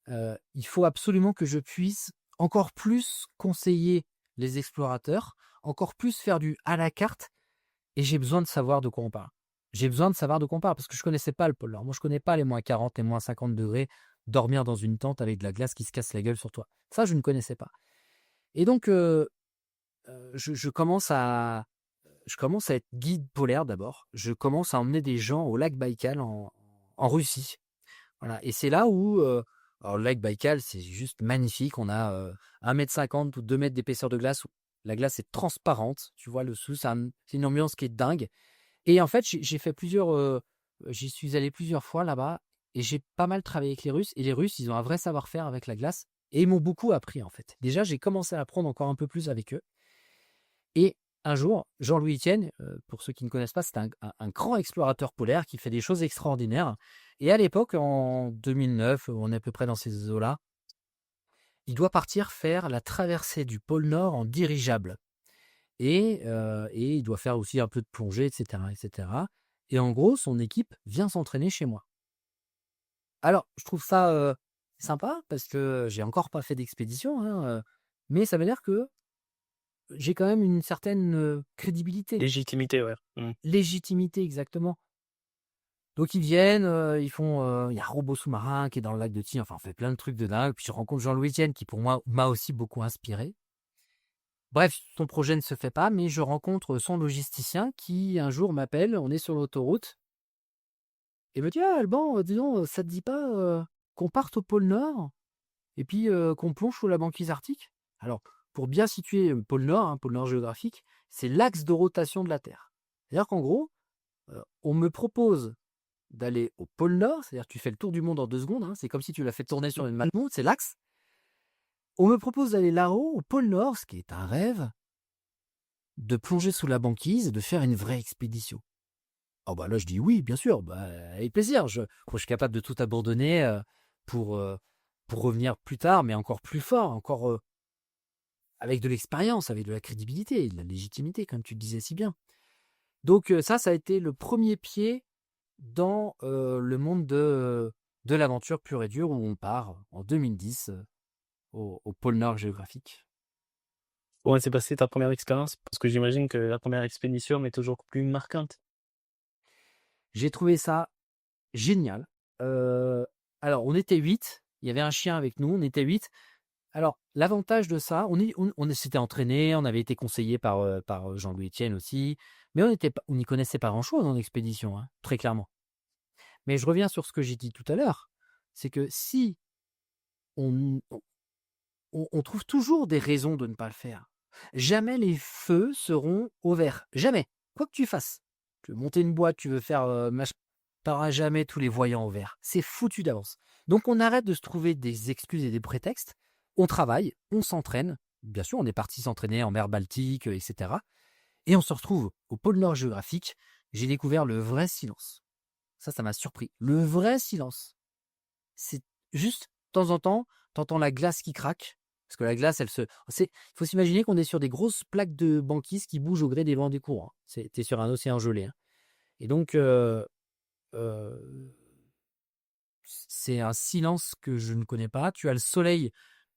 S2: il faut absolument que je puisse encore plus conseiller les explorateurs, encore plus faire du à la carte et j'ai besoin de savoir de quoi on parle. J'ai besoin de savoir de quoi on parle parce que je connaissais pas le pôle Nord. Moi, je connais pas les -40 et -50 degrés, dormir dans une tente avec de la glace qui se casse la gueule sur toi. Ça, je ne connaissais pas. Et donc, je commence à être guide polaire d'abord. Je commence à emmener des gens au lac Baïkal en Russie. Voilà. Et c'est là où, alors le lac Baïkal, c'est juste magnifique. On a 1,50 m ou 2 m d'épaisseur de glace. Où la glace est transparente. Tu vois le dessous. C'est une ambiance qui est dingue. Et en fait, j'ai fait j'y suis allé plusieurs fois là-bas et j'ai pas mal travaillé avec les Russes. Et les Russes, ils ont un vrai savoir-faire avec la glace et ils m'ont beaucoup appris en fait. Déjà, j'ai commencé à apprendre encore un peu plus avec eux. Et un jour, Jean-Louis Etienne, pour ceux qui ne connaissent pas, c'est un grand explorateur polaire qui fait des choses extraordinaires. Et à l'époque, en 2009, on est à peu près dans ces eaux-là, il doit partir faire la traversée du pôle Nord en dirigeable. Et il doit faire aussi un peu de plongée, etc., etc. Et cetera. Et en gros, son équipe vient s'entraîner chez moi. Alors, je trouve ça sympa parce que j'ai encore pas fait d'expédition, hein, mais ça veut dire que j'ai quand même une certaine crédibilité,
S1: Légitimité, ouais. Mmh.
S2: légitimité exactement. Donc ils viennent, ils font, il y a un robot sous-marin qui est dans le lac de Tignes, enfin on fait plein de trucs de dingue. Puis je rencontre Jean-Louis Etienne qui pour moi m'a aussi beaucoup inspiré. Bref, son projet ne se fait pas, mais je rencontre son logisticien qui un jour m'appelle, on est sur l'autoroute et me dit: «Ah Alban, dis donc, ça te dit pas, qu'on parte au pôle Nord et puis, qu'on plonge sous la banquise arctique?» Alors, pour bien situer, pôle Nord, hein, pôle Nord géographique, c'est l'axe de rotation de la Terre. C'est-à-dire qu'en gros, on me propose d'aller au pôle Nord, c'est-à-dire que tu fais le tour du monde en 2 secondes, hein, c'est comme si tu l'as fait tourner sur une map monde, c'est l'axe. On me propose d'aller là-haut, au pôle Nord, ce qui est un rêve, de plonger sous la banquise et de faire une vraie expédition. Oh bah là, je dis oui, bien sûr, bah, avec plaisir. Moi, je suis capable de tout abandonner pour, euh, pour revenir plus tard, mais encore plus fort, encore avec de l'expérience, avec de la crédibilité, de la légitimité, comme tu le disais si bien. Donc ça a été le premier pied dans le monde de l'aventure pure et dure où on part en 2010 au pôle Nord géographique.
S1: Comment s'est passée ta première expérience? Parce que j'imagine que la première expédition est toujours plus marquante.
S2: J'ai trouvé ça génial. Heu, alors on était 8, il y avait un chien avec nous, on était 8. Alors l'avantage de ça, on s'était entraîné, on avait été conseillé par Jean-Louis Etienne aussi, mais on n'y connaissait pas grand-chose en expédition, hein, très clairement. Mais je reviens sur ce que j'ai dit tout à l'heure, c'est que si on, on trouve toujours des raisons de ne pas le faire. Jamais les feux seront au vert. Jamais. Quoi que tu fasses. Tu veux monter une boîte, tu veux faire machin, t'auras jamais tous les voyants au vert. C'est foutu d'avance. Donc on arrête de se trouver des excuses et des prétextes. On travaille, on s'entraîne. Bien sûr, on est parti s'entraîner en mer Baltique, etc. Et on se retrouve au pôle Nord géographique. J'ai découvert le vrai silence. Ça m'a surpris. Le vrai silence. C'est juste, de temps en temps, t'entends la glace qui craque. Parce que la glace, il faut s'imaginer qu'on est sur des grosses plaques de banquise qui bougent au gré des vents des courants. T'es sur un océan gelé, hein. Et donc, euh, c'est un silence que je ne connais pas. Tu as le soleil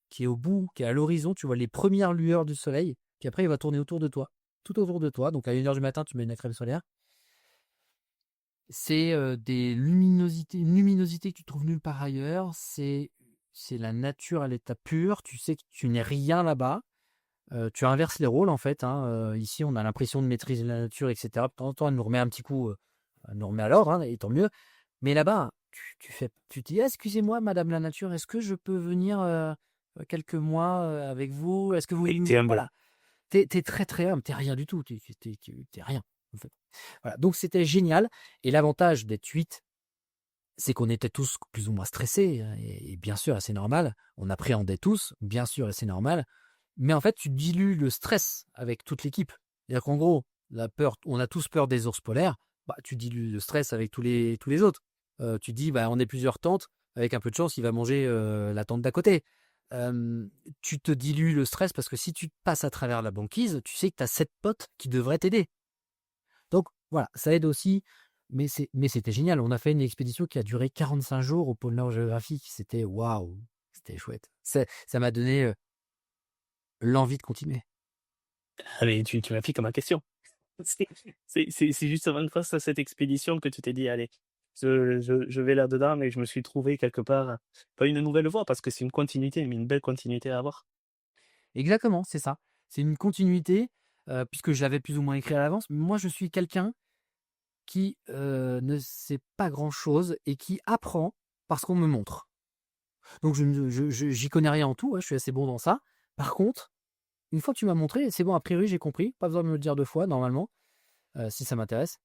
S2: qui est au bout, qui est à l'horizon. Tu vois les premières lueurs du soleil. Puis après, il va tourner autour de toi. Tout autour de toi. Donc, à 1h du matin, tu mets une crème solaire. C'est une luminosité que tu trouves nulle part ailleurs. C'est la nature à l'état pur. Tu sais que tu n'es rien là-bas. Tu inverses les rôles en fait, hein. Ici, on a l'impression de maîtriser la nature, etc. De temps en temps, elle nous remet un petit coup, elle nous remet à l'ordre, hein, et tant mieux. Mais là-bas, tu te dis, ah, excusez-moi, Madame la Nature, est-ce que je peux venir quelques mois avec vous? Est-ce que vous...
S1: Et t'es humble.
S2: Voilà, t'es très très humble, t'es rien du tout, t'es rien. En fait. Voilà. Donc c'était génial. Et l'avantage d'être 8, c'est qu'on était tous plus ou moins stressés, hein, et bien sûr, c'est normal. On appréhendait tous, bien sûr, et c'est normal. Mais en fait, tu dilues le stress avec toute l'équipe. C'est-à-dire qu'en gros, la peur, on a tous peur des ours polaires, bah, tu dilues le stress avec tous les autres. Tu dis, bah, on est plusieurs tentes, avec un peu de chance, il va manger la tente d'à côté. Tu te dilues le stress parce que si tu passes à travers la banquise, tu sais que tu as 7 potes qui devraient t'aider. Donc voilà, ça aide aussi, mais c'était génial. On a fait une expédition qui a duré 45 jours au pôle Nord géographique. C'était waouh, c'était chouette. Ça m'a donné l'envie de continuer.
S1: Ah, mais tu m'as piqué ma question. C'est justement grâce à cette expédition que tu t'es dit, allez, je vais là-dedans, mais je me suis trouvé quelque part, pas une nouvelle voie, parce que c'est une continuité, mais une belle continuité à avoir.
S2: Exactement, c'est ça. C'est une continuité, puisque je l'avais plus ou moins écrit à l'avance. Moi, je suis quelqu'un qui ne sait pas grand-chose et qui apprend parce qu'on me montre. Donc, j'y connais rien en tout, hein, je suis assez bon dans ça. Par contre, une fois que tu m'as montré, c'est bon, a priori, j'ai compris. Pas besoin de me le dire 2 fois, normalement, si ça m'intéresse.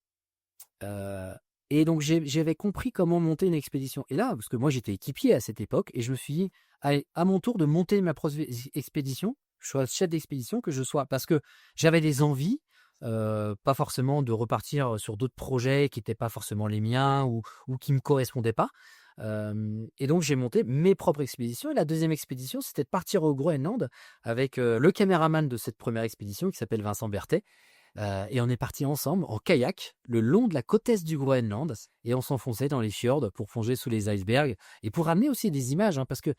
S2: Heu et donc j'avais compris comment monter une expédition et là, parce que moi j'étais équipier à cette époque et je me suis dit: «Allez, à mon tour de monter ma propre expédition, je sois chef d'expédition, que je sois» parce que j'avais des envies, pas forcément de repartir sur d'autres projets qui étaient pas forcément les miens ou qui me correspondaient pas, et donc j'ai monté mes propres expéditions et la deuxième expédition, c'était de partir au Groenland avec, le caméraman de cette première expédition qui s'appelle Vincent Berthet. Et on est parti ensemble en kayak le long de la côte est du Groenland et on s'enfonçait dans les fjords pour plonger sous les icebergs et pour ramener aussi des images, hein, parce que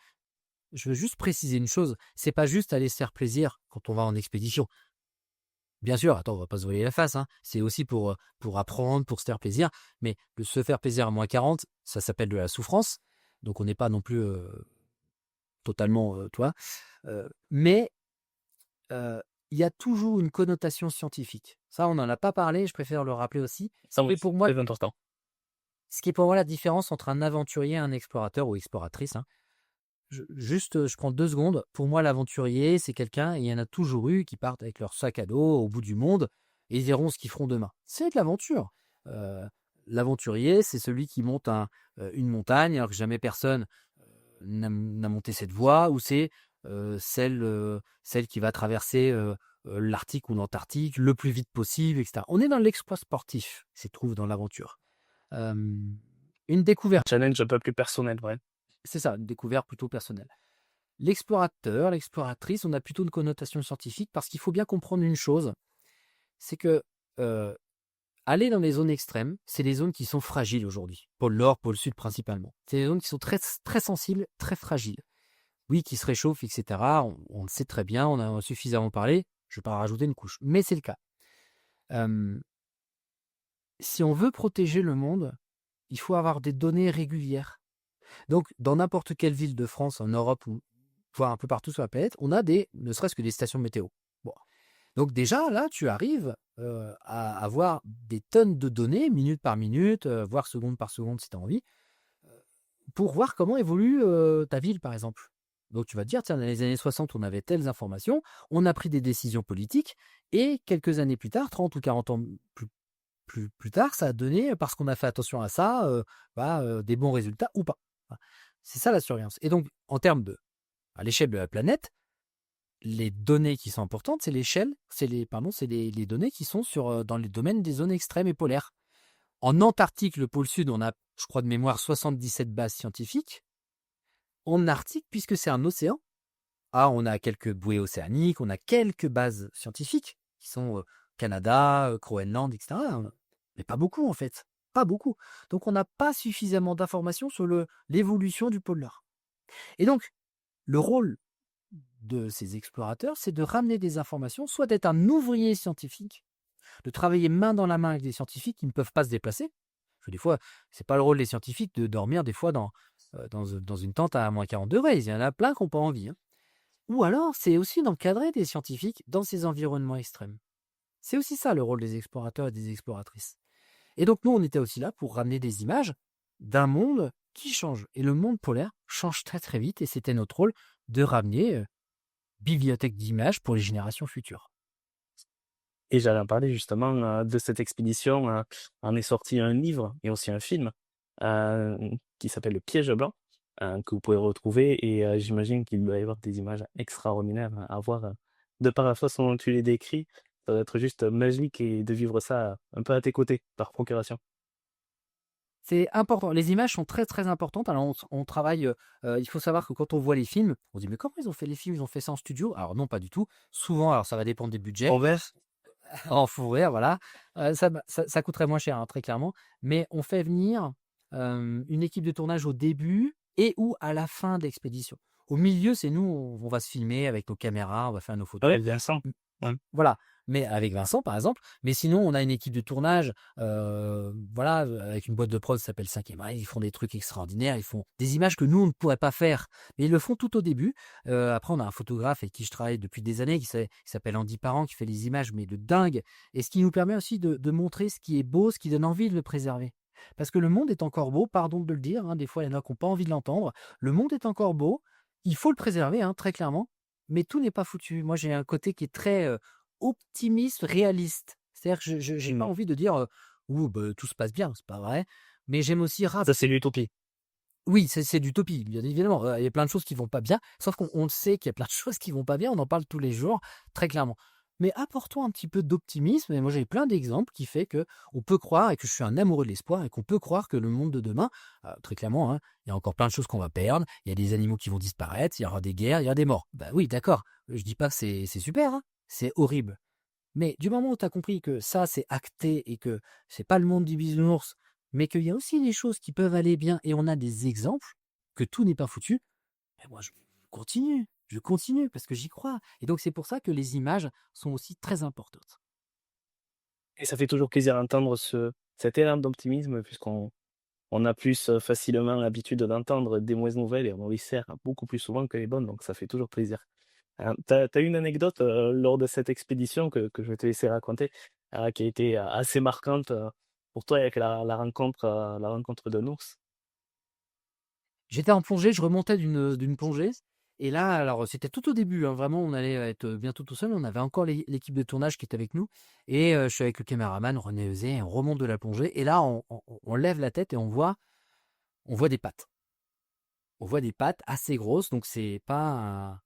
S2: je veux juste préciser une chose, c'est pas juste aller se faire plaisir quand on va en expédition. Bien sûr, attends, on va pas se voiler la face, hein, c'est aussi pour apprendre, pour se faire plaisir, mais le se faire plaisir à -40, ça s'appelle de la souffrance, donc on n'est pas non plus totalement, toi, mais il y a toujours une connotation scientifique. Ça, on n'en a pas parlé, je préfère le rappeler aussi.
S1: Ça, oui,
S2: Mais pour moi,
S1: très important.
S2: ce qui est pour moi la différence entre un aventurier et un explorateur ou exploratrice, hein. Je prends 2 secondes. Pour moi, l'aventurier, c'est quelqu'un, et il y en a toujours eu, qui partent avec leur sac à dos au bout du monde et ils verront ce qu'ils feront demain. C'est de l'aventure. Euh, L'aventurier, c'est celui qui monte une montagne alors que jamais personne n'a monté cette voie, ou c'est celle qui va traverser l'Arctique ou l'Antarctique le plus vite possible, etc. On est dans l'exploit sportif, se trouve dans l'aventure. Euh, une découverte,
S1: Challenge un peu plus personnel, ouais.
S2: c'est ça, une découverte plutôt personnelle. L'explorateur, l'exploratrice, on a plutôt une connotation scientifique parce qu'il faut bien comprendre une chose, c'est que euh, aller dans les zones extrêmes, c'est des zones qui sont fragiles aujourd'hui. Pôle Nord, pôle Sud principalement. C'est des zones qui sont très, très sensibles, très fragiles. Oui, qui se réchauffent, etc. On le sait très bien, on a suffisamment parlé. Je ne vais pas rajouter une couche, mais c'est le cas. Si on veut protéger le monde, il faut avoir des données régulières. Donc, dans n'importe quelle ville de France, en Europe ou voire un peu partout sur la planète, on a ne serait-ce que des stations météo. Bon. Donc déjà, là, tu arrives à avoir des tonnes de données, minute par minute, voire seconde par seconde si tu as envie, pour voir comment évolue ta ville, par exemple. Donc tu vas te dire, tiens, dans les années 60, on avait telles informations, on a pris des décisions politiques, et quelques années plus tard, 30 ou 40 ans plus tard, ça a donné, parce qu'on a fait attention à ça, des bons résultats ou pas. Voilà. C'est ça la surveillance. Et donc, en termes de, à l'échelle de la planète, les données qui sont importantes, c'est l'échelle, c'est les données qui sont dans les domaines des zones extrêmes et polaires. En Antarctique, le pôle sud, on a, je crois de mémoire, 77 bases scientifiques. En Arctique, puisque c'est un océan, on a quelques bouées océaniques, on a quelques bases scientifiques qui sont Canada, Groenland, etc. Mais pas beaucoup en fait, pas beaucoup. Donc on n'a pas suffisamment d'informations sur l'évolution du pôle Nord. Et donc le rôle de ces explorateurs, c'est de ramener des informations, soit d'être un ouvrier scientifique, de travailler main dans la main avec des scientifiques qui ne peuvent pas se déplacer. Parce que des fois, c'est pas le rôle des scientifiques de dormir des fois dans une tente à moins 40 degrés. Il y en a plein qui n'ont pas envie. Hein. Ou alors, c'est aussi d'encadrer des scientifiques dans ces environnements extrêmes. C'est aussi ça le rôle des explorateurs et des exploratrices. Et donc nous, on était aussi là pour ramener des images d'un monde qui change. Et le monde polaire change très très vite, et c'était notre rôle de ramener bibliothèque d'images pour les générations futures.
S1: Et j'allais en parler justement de cette expédition. En est sorti un livre et aussi un film euh, qui s'appelle Le Piège blanc, que vous pouvez retrouver. Et j'imagine qu'il doit y avoir des images extraordinaires à voir de par la façon dont tu les décris. Ça doit être juste magique et de vivre ça un peu à tes côtés, par procuration.
S2: C'est important. Les images sont très très importantes. Alors on travaille. Il faut savoir que quand on voit les films, on se dit mais comment ils ont fait les films? Ils ont fait ça en studio? Alors non, pas du tout. Souvent, alors ça va dépendre des budgets.
S1: En vert.
S2: En fourrure, voilà. Ça coûterait moins cher, hein, très clairement. Mais on fait venir une équipe de tournage au début et ou à la fin de l'expédition. Au milieu, c'est nous, on va se filmer avec nos caméras, on va faire nos
S1: Ouais,
S2: photos.
S1: Vincent. Ouais.
S2: Voilà, mais avec Vincent, par exemple. Mais sinon, on a une équipe de tournage, voilà, avec une boîte de prod qui s'appelle 5e Ray. Ils font des trucs extraordinaires. Ils font des images que nous, on ne pourrait pas faire, mais ils le font tout au début. Après, on a un photographe avec qui je travaille depuis des années, qui s'appelle Andy Parent, qui fait les images, mais de dingue. Et ce qui nous permet aussi de montrer ce qui est beau, ce qui donne envie de le préserver. Parce que le monde est encore beau, pardon de le dire, hein, des fois, il y en a qui n'ont pas envie de l'entendre. Le monde est encore beau, il faut le préserver, hein, très clairement, mais tout n'est pas foutu. Moi, j'ai un côté qui est très optimiste, réaliste. C'est-à-dire que je n'ai pas envie de dire ouh, bah, tout se passe bien, c'est pas vrai. Mais j'aime aussi
S1: Ça, c'est l'utopie.
S2: oui, c'est d'utopie, bien évidemment. Il y a plein de choses qui vont pas bien, sauf qu'on le sait qu'il y a plein de choses qui vont pas bien, on en parle tous les jours, très clairement. Mais apportons un petit peu d'optimisme, et moi j'ai plein d'exemples qui fait que on peut croire, et que je suis un amoureux de l'espoir, et qu'on peut croire que le monde de demain, très clairement, hein, il y a encore plein de choses qu'on va perdre, il y a des animaux qui vont disparaître, il y aura des guerres, il y aura des morts. Bah oui, d'accord, je dis pas que c'est super, hein, c'est horrible. Mais du moment où tu as compris que ça, c'est acté et que c'est pas le monde du bisounours, mais qu'il y a aussi des choses qui peuvent aller bien et on a des exemples, que tout n'est pas foutu, et moi je continue parce que j'y crois. Et donc c'est pour ça que les images sont aussi très importantes.
S1: Et ça fait toujours plaisir d'entendre cet élan d'optimisme puisqu'on a plus facilement l'habitude d'entendre des mauvaises nouvelles et on y sert beaucoup plus souvent que les bonnes, donc ça fait toujours plaisir. Tu as une anecdote lors de cette expédition que je vais te laisser raconter, qui a été assez marquante pour toi avec la rencontre d'un ours.
S2: J'étais en plongée, je remontais d'une plongée. Et là, alors c'était tout au début, hein, vraiment, on allait être bientôt tout seul. On avait encore l'équipe de tournage qui était avec nous. Et je suis avec le caméraman René Euzet, et on remonte de la plongée. Et là, on lève la tête et on voit des pattes. On voit des pattes assez grosses, donc c'est pas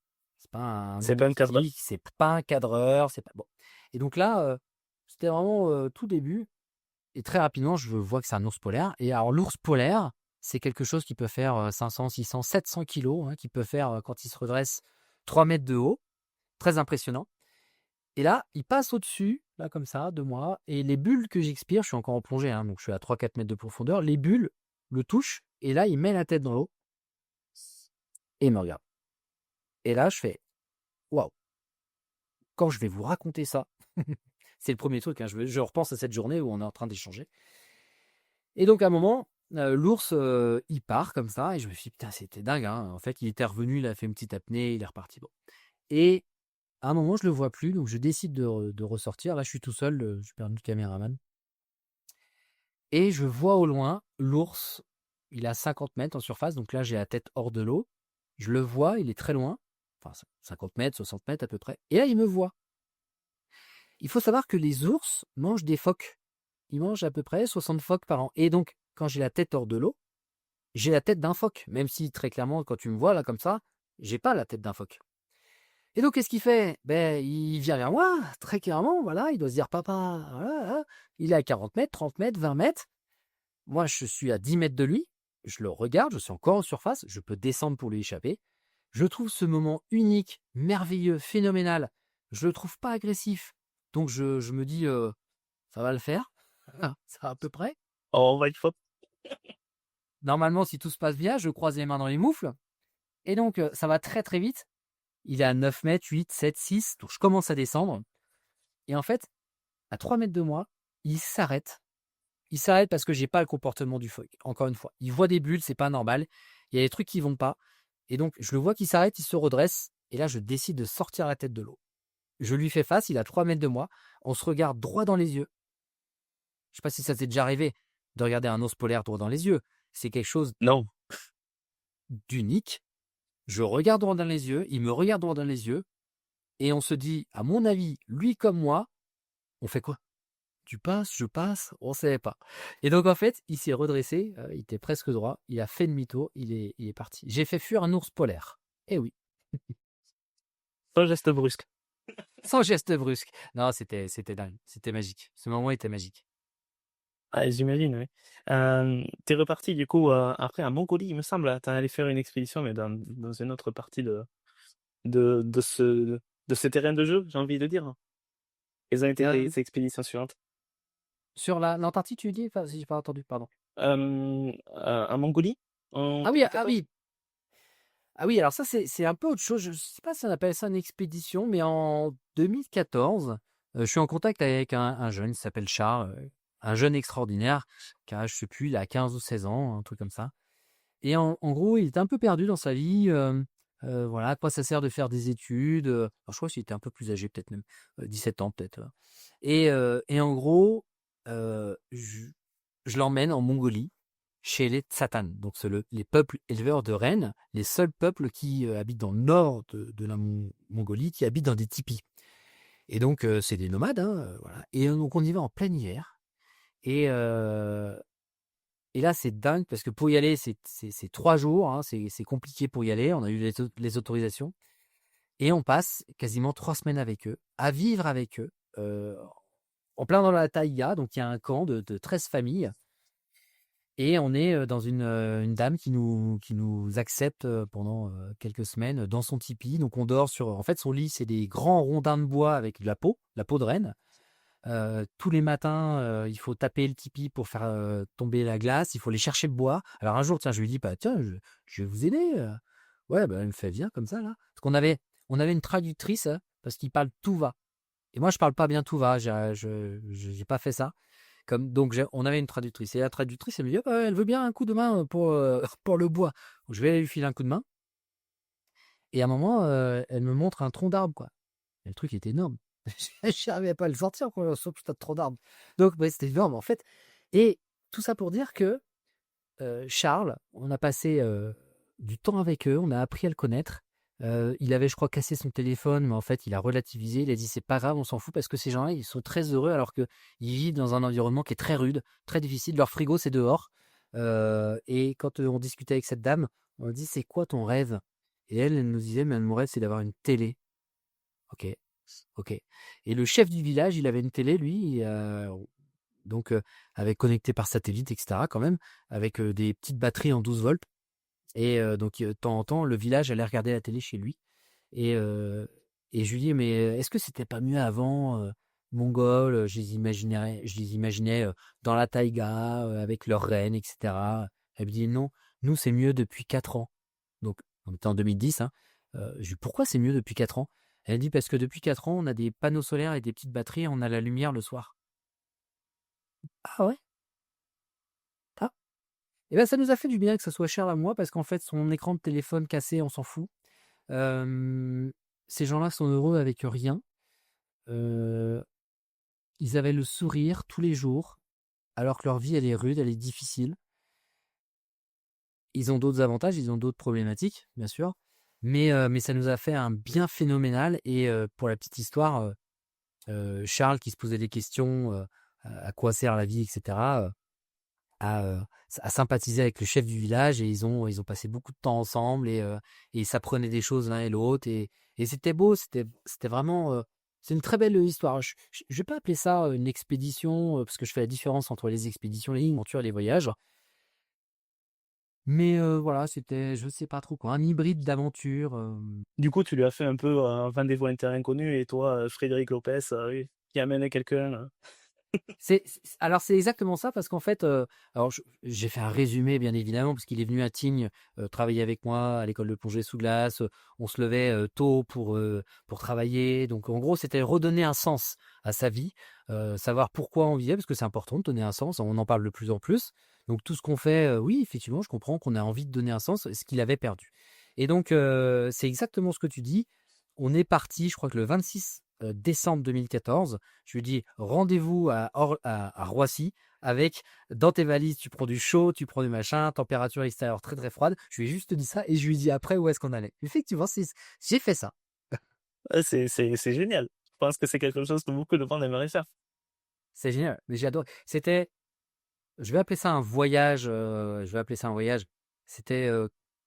S2: un
S1: C'est pas un cadre.
S2: domestique, c'est pas un cadreur, c'est pas bon. Et donc là, c'était vraiment tout début. Et très rapidement, je vois que c'est un ours polaire. Et alors, l'ours polaire, c'est quelque chose qui peut faire 500, 600, 700 kilos, hein, qui peut faire, quand il se redresse, 3 mètres de haut. Très impressionnant. Et là, il passe au-dessus, là, comme ça, de moi. Et les bulles que j'expire, je suis encore en plongée, hein, donc je suis à 3-4 mètres de profondeur. Les bulles le touchent. Et là, il met la tête dans l'eau et il me regarde. Et là, je fais waouh, quand je vais vous raconter ça, c'est le premier truc, hein, je repense à cette journée où on est en train d'échanger. Et donc, à un moment, l'ours, il part comme ça, et je me suis dit, putain, c'était dingue, hein. En fait, il était revenu, il a fait une petite apnée, il est reparti. Bon. Et à un moment, je le vois plus, donc je décide de ressortir. Là, je suis tout seul, j'ai perdu le caméraman. Et je vois au loin l'ours, il est à 50 mètres en surface, donc là, j'ai la tête hors de l'eau. Je le vois, il est très loin, enfin 50 mètres, 60 mètres à peu près. Et là, il me voit. Il faut savoir que les ours mangent des phoques. Ils mangent à peu près 60 phoques par an. Et donc, quand j'ai la tête hors de l'eau, j'ai la tête d'un phoque. Même si, très clairement, quand tu me vois là comme ça, j'ai pas la tête d'un phoque. Et donc, qu'est-ce qu'il fait? Ben, il vient vers moi, très clairement, voilà. Il doit se dire, papa, voilà, voilà. Il est à 40 mètres, 30 mètres, 20 mètres. Moi, je suis à 10 mètres de lui. Je le regarde, je suis encore en surface. Je peux descendre pour lui échapper. Je trouve ce moment unique, merveilleux, phénoménal. Je le trouve pas agressif. Donc, je me dis, ça va le faire. Ça va à peu près.
S1: Oh, on va une fois.
S2: Normalement, si tout se passe bien, je croise les mains dans les moufles. Et donc, ça va très très vite. Il est à 9 mètres, 8, 7, 6. Donc, je commence à descendre. Et en fait, à 3 mètres de moi, il s'arrête. Il s'arrête parce que j'ai pas le comportement du phoque. Encore une fois, il voit des bulles, c'est pas normal. Il y a des trucs qui vont pas. Et donc, je le vois qu'il s'arrête, il se redresse. Et là, je décide de sortir la tête de l'eau. Je lui fais face, il est à 3 mètres de moi. On se regarde droit dans les yeux. Je sais pas si ça t'est déjà arrivé de regarder un ours polaire droit dans les yeux. C'est quelque chose
S1: Non.
S2: d'unique. Je regarde droit dans les yeux, il me regarde droit dans les yeux. Et on se dit, à mon avis, lui comme moi, on fait quoi? Tu passes, je passe, on ne savait pas. Et donc, en fait, il s'est redressé, il était presque droit, il a fait demi-tour, il est parti. J'ai fait fuir un ours polaire. Eh oui,
S1: Sans geste brusque.
S2: sans geste brusque. Non, c'était dingue, c'était magique. Ce moment était magique.
S1: Ah, j'imagine, oui. Tu reparti du coup, après à Mongolie, il me semble. Tu allé faire une expédition, mais dans une autre partie de ce terrain de jeu, j'ai envie de dire. Quelles ont été
S2: Euh,
S1: tes expéditions suivantes?
S2: sur l'Antarctique, tu dis? Enfin, si j'ai pas entendu, pardon.
S1: En Mongolie, en
S2: Ah oui, ah
S1: 2014?
S2: oui, ah oui, alors ça, c'est un peu autre chose. Je ne sais pas si on appelle ça une expédition, mais en 2014, je suis en contact avec un jeune qui s'appelle Charles, un jeune extraordinaire, qui a, je sais plus, il a 15 ou 16 ans, un truc comme ça. Et en gros, il était un peu perdu dans sa vie. Voilà, à quoi ça sert de faire des études. Alors, je crois qu'il était un peu plus âgé, peut-être même 17 ans, peut-être. Et en gros, je l'emmène en Mongolie, chez les Tsatan. Donc, c'est les peuples éleveurs de rennes, les seuls peuples qui habitent dans le nord de la Mongolie, qui habitent dans des tipis. Et donc, c'est des nomades, hein, voilà. Et donc, on y va en plein hiver. Et, euh, et là, c'est dingue parce que pour y aller, c'est 3 jours. Hein, c'est compliqué pour y aller. On a eu les autorisations. Et on passe quasiment 3 semaines avec eux, à vivre avec eux, en plein dans la taïga. Donc, il y a un camp de 13 familles. Et on est dans une dame qui nous accepte pendant quelques semaines dans son tipi. Donc, on dort sur. En fait, son lit, c'est des grands rondins de bois avec de la peau de renne. Tous les matins, il faut taper le tipi pour faire tomber la glace. Il faut aller chercher le bois. Alors un jour, tiens, je lui dis, bah tiens, je vais vous aider. Ouais, bah elle me fait viens comme ça là. Parce qu'on avait une traductrice parce qu'il parle Tuva. Et moi, je parle pas bien Tuva. J'ai pas fait ça. Donc on avait une traductrice. Et la traductrice, elle me dit, ah, elle veut bien un coup de main pour pour le bois. Donc, je vais lui filer un coup de main. Et à un moment, elle me montre un tronc d'arbre quoi. Et le truc était énorme. Je n'arrivais pas à le sortir quoi, sur putain de trop d'arbres. Donc bah, c'était énorme en fait. Et tout ça pour dire que Charles, on a passé du temps avec eux, on a appris à le connaître. Il avait, je crois, cassé son téléphone, mais en fait, il a relativisé. Il a dit c'est pas grave, on s'en fout parce que ces gens-là, ils sont très heureux alors qu'ils vivent dans un environnement qui est très rude, très difficile. Leur frigo, c'est dehors. Et quand on discutait avec cette dame, on lui dit c'est quoi ton rêve? Et elle nous disait mais mon rêve, c'est d'avoir une télé. Ok. Ok. Et le chef du village, il avait une télé, lui, donc avec connecté par satellite, etc. quand même, avec des petites batteries en 12 volts. Et donc, de temps en temps, le village allait regarder la télé chez lui. Et, euh, et je lui dis, mais est-ce que c'était pas mieux avant, Mongols, je les imaginais dans la taïga, avec leurs reines, etc. Elle me dit, non, nous, c'est mieux depuis 4 ans. Donc, on était en 2010. Hein. Je lui dis, pourquoi c'est mieux depuis 4 ans? Elle dit, parce que depuis 4 ans, on a des panneaux solaires et des petites batteries, et on a la lumière le soir. Ah ouais? Ah. Et ben ça nous a fait du bien que ça soit cher à moi, parce qu'en fait, son écran de téléphone cassé, on s'en fout. Ces gens-là sont heureux avec rien. Euh, Ils avaient le sourire tous les jours, alors que leur vie, elle est rude, elle est difficile. Ils ont d'autres avantages, ils ont d'autres problématiques, bien sûr. Mais ça nous a fait un bien phénoménal et pour la petite histoire, Charles qui se posait des questions, à quoi sert la vie et cetera, a sympathisé avec le chef du village et ils ont passé beaucoup de temps ensemble et ils s'apprenaient des choses l'un et l'autre et c'était beau, c'était vraiment, c'est une très belle histoire. Je vais pas appeler ça, une expédition, parce que je fais la différence entre les expéditions, les aventures et les voyages. Mais voilà, c'était, je sais pas trop quoi, un hybride d'aventure,
S1: Du coup, tu lui as fait un peu un rendez-vous inter-inconnu et toi, Frédéric Lopez, oui, qui amenait quelqu'un,
S2: Alors c'est exactement ça parce qu'en fait, alors j'ai fait un résumé bien évidemment parce qu'il est venu à Tignes, travailler avec moi à l'école de plongée sous glace, on se levait, tôt pour travailler donc en gros, c'était redonner un sens à sa vie, savoir pourquoi on vivait parce que c'est important de donner un sens, on en parle de plus en plus. Donc tout ce qu'on fait, oui effectivement je comprends qu'on a envie de donner un sens, ce qu'il avait perdu. Et donc c'est exactement ce que tu dis. On est parti, je crois que le 26, décembre 2014. Je lui dis rendez-vous à Roissy avec dans tes valises, tu prends du chaud, tu prends du machin, température extérieure très très froide. Je lui ai juste dit ça et je lui ai dit après où est-ce qu'on allait. Effectivement, j'ai fait ça.
S1: Ouais, c'est génial. Je pense que c'est quelque chose que beaucoup de monde aimerait faire.
S2: C'est génial, mais j'ai adoré. C'était, je vais appeler ça un voyage. Je vais appeler ça un voyage. C'était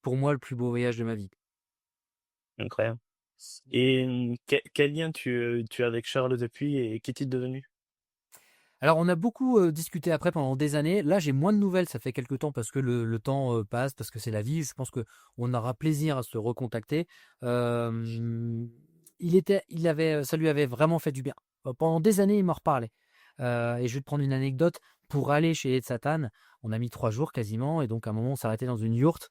S2: pour moi le plus beau voyage de ma vie.
S1: Incroyable. Et quel lien tu as avec Charles depuis et qu'est-il devenu?
S2: Alors, on a beaucoup discuté après pendant des années. Là, j'ai moins de nouvelles. Ça fait quelques temps parce que le temps passe, parce que c'est la vie. Je pense que on aura plaisir à se recontacter. Euh, ça lui avait vraiment fait du bien. Pendant des années, il m'en reparlait. Et je vais te prendre une anecdote. Pour aller chez Ed Satan, on a mis 3 jours quasiment. Et donc, à un moment, on s'arrêtait dans une yourte.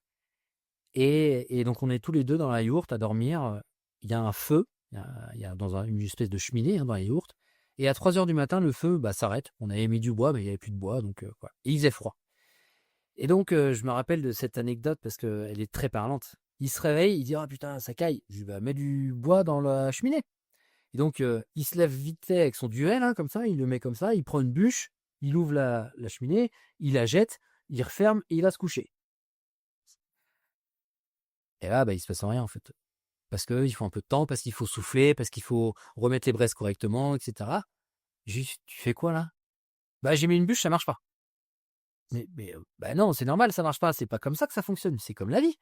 S2: Et donc, on est tous les deux dans la yourte à dormir. Il y a un feu. Il y a une espèce de cheminée dans la yourte. Et à 3 heures du matin, le feu s'arrête. On avait mis du bois, mais il n'y avait plus de bois. Donc, voilà. Et il faisait froid. Et donc, je me rappelle de cette anecdote parce qu'elle est très parlante. Il se réveille, il dit: «Ah putain, ça caille.» Je lui dis: «Bah, mets du bois dans la cheminée.» Et donc, il se lève vite fait avec son duel, hein, comme ça. Il le met comme ça. Il prend une bûche. Il ouvre la cheminée. Il la jette. Il referme et il va se coucher. Et là, il se passe rien en fait. Parce qu'il faut un peu de temps, parce qu'il faut souffler, parce qu'il faut remettre les braises correctement, etc. Juste, tu fais quoi là? Bah, j'ai mis une bûche, ça marche pas. Mais bah non, c'est normal, ça marche pas. C'est pas comme ça que ça fonctionne. C'est comme la vie.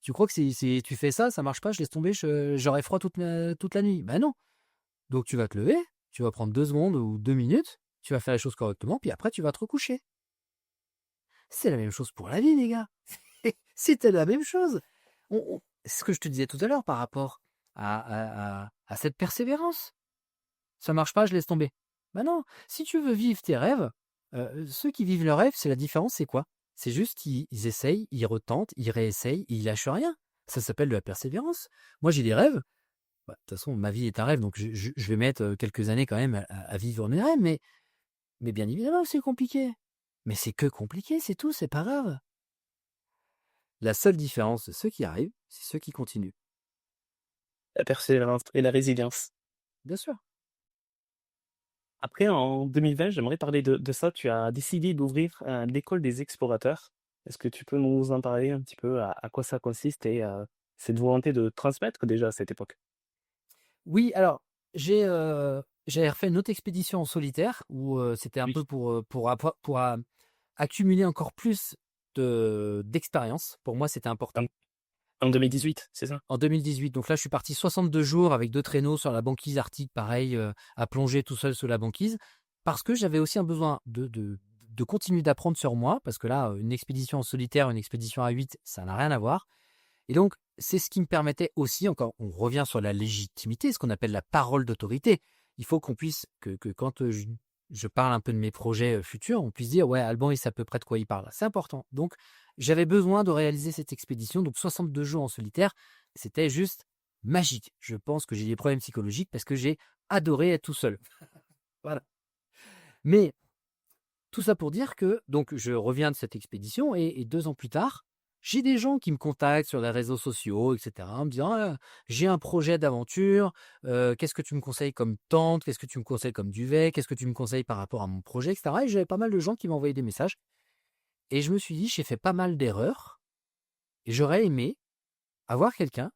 S2: Tu crois que tu fais ça, ça marche pas, je laisse tomber, j'aurai froid toute la nuit. Bah non. Donc tu vas te lever, tu vas prendre 2 secondes ou 2 minutes, tu vas faire les choses correctement, puis après tu vas te recoucher. C'est la même chose pour la vie, les gars. C'était la même chose. C'est ce que je te disais tout à l'heure par rapport à cette persévérance. Ça marche pas, je laisse tomber. Bah non, si tu veux vivre tes rêves, ceux qui vivent leurs rêves, c'est la différence, c'est quoi? C'est juste ils essayent, ils retentent, ils réessayent, ils lâchent rien. Ça s'appelle de la persévérance. Moi, j'ai des rêves. De toute façon, ma vie est un rêve, donc je vais mettre quelques années quand même à vivre mes rêves, mais bien évidemment, c'est compliqué. Mais c'est que compliqué, c'est tout, c'est pas grave. La seule différence de ceux qui arrivent, c'est ceux qui continuent.
S1: La persévérance et la résilience.
S2: Bien sûr.
S1: Après, en 2020, j'aimerais parler de ça. Tu as décidé d'ouvrir l'école des explorateurs. Est-ce que tu peux nous en parler un petit peu à quoi ça consiste et cette volonté de transmettre déjà à cette époque?
S2: Oui, alors, j'avais refait une autre expédition en solitaire où c'était un
S1: Oui.
S2: peu pour accumuler encore plus d'expérience. Pour moi, c'était important.
S1: En, en 2018, c'est ça?
S2: En 2018, donc là, je suis parti 62 jours avec 2 traîneaux sur la banquise arctique, pareil, à plonger tout seul sous la banquise, parce que j'avais aussi un besoin de continuer d'apprendre sur moi, parce que là, une expédition en solitaire, une expédition à 8, ça n'a rien à voir. Et donc, c'est ce qui me permettait aussi, encore, on revient sur la légitimité, ce qu'on appelle la parole d'autorité. Il faut qu'on puisse, que quand je parle un peu de mes projets futurs, on puisse dire, ouais, Alban, il sait à peu près de quoi il parle. C'est important. Donc, j'avais besoin de réaliser cette expédition. Donc, 62 jours en solitaire, c'était juste magique. Je pense que j'ai des problèmes psychologiques parce que j'ai adoré être tout seul. Voilà. Mais tout ça pour dire que donc je reviens de cette expédition et 2 ans plus tard, j'ai des gens qui me contactent sur les réseaux sociaux, etc., en me disant: «Ah, j'ai un projet d'aventure, qu'est-ce que tu me conseilles comme tente? Qu'est-ce que tu me conseilles comme duvet? Qu'est-ce que tu me conseilles par rapport à mon projet?» et cetera et j'avais pas mal de gens qui m'envoyaient des messages et je me suis dit: «J'ai fait pas mal d'erreurs et j'aurais aimé avoir quelqu'un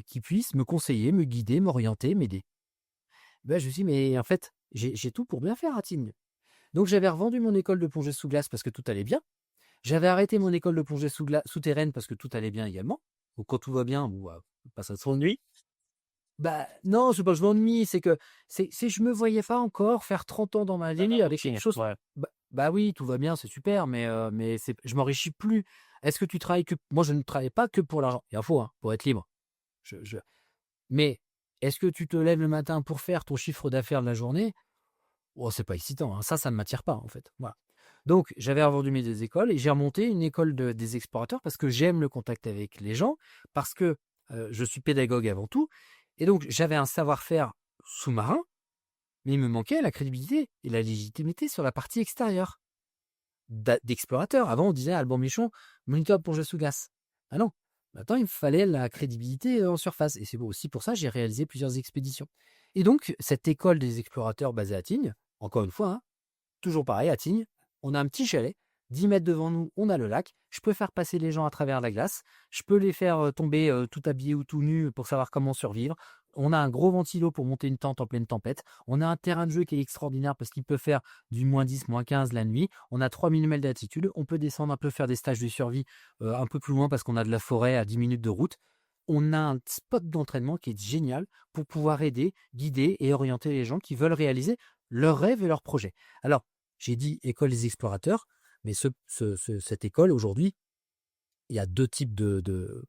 S2: qui puisse me conseiller, me guider, m'orienter, m'aider. Ben, je me suis dit: «Mais en fait, j'ai tout pour bien faire à Tignes». Donc j'avais revendu mon école de plongée sous glace parce que tout allait bien. J'avais arrêté mon école de plongée souterraine parce que tout allait bien également. Donc quand tout va bien, bon, bah, pas ça s'ennuie. Bah, non, c'est pas que je m'ennuie, c'est que je me voyais pas encore faire 30 ans dans ma
S1: Dans la
S2: vie avec quelque
S1: routine,
S2: chose.
S1: ouais.
S2: Bah oui, tout va bien, c'est super, mais c'est je m'enrichis plus. Est-ce que tu travailles que moi, je ne travaille pas que pour l'argent. Il en faut, hein, pour être libre. Je mais est-ce que tu te lèves le matin pour faire ton chiffre d'affaires de la journée? Oh, c'est pas excitant, hein, ça ne m'attire pas, en fait, voilà. Donc j'avais revendu mes 2 écoles et j'ai remonté une école des explorateurs parce que j'aime le contact avec les gens, parce que, je suis pédagogue avant tout et donc j'avais un savoir-faire sous-marin, mais il me manquait la crédibilité et la légitimité sur la partie extérieure d'explorateur. Avant on disait: «Alban Michon, moniteur de plongée sous glace». Ah non, maintenant il me fallait la crédibilité, en surface et c'est aussi pour ça que j'ai réalisé plusieurs expéditions et donc cette école des explorateurs basée à Tignes, encore une fois, hein, toujours pareil, à Tignes, on a un petit chalet, 10 mètres devant nous, on a le lac. Je peux faire passer les gens à travers la glace. Je peux les faire tomber tout habillés ou tout nus pour savoir comment survivre. On a un gros ventilo pour monter une tente en pleine tempête. On a un terrain de jeu qui est extraordinaire parce qu'il peut faire du -10, -15 la nuit. On a 3000 mètres d'altitude. On peut descendre un peu, faire des stages de survie un peu plus loin parce qu'on a de la forêt à 10 minutes de route. On a un spot d'entraînement qui est génial pour pouvoir aider, guider et orienter les gens qui veulent réaliser leurs rêves et leurs projets. Alors, j'ai dit école des explorateurs, mais cette école aujourd'hui, il y a 2 types de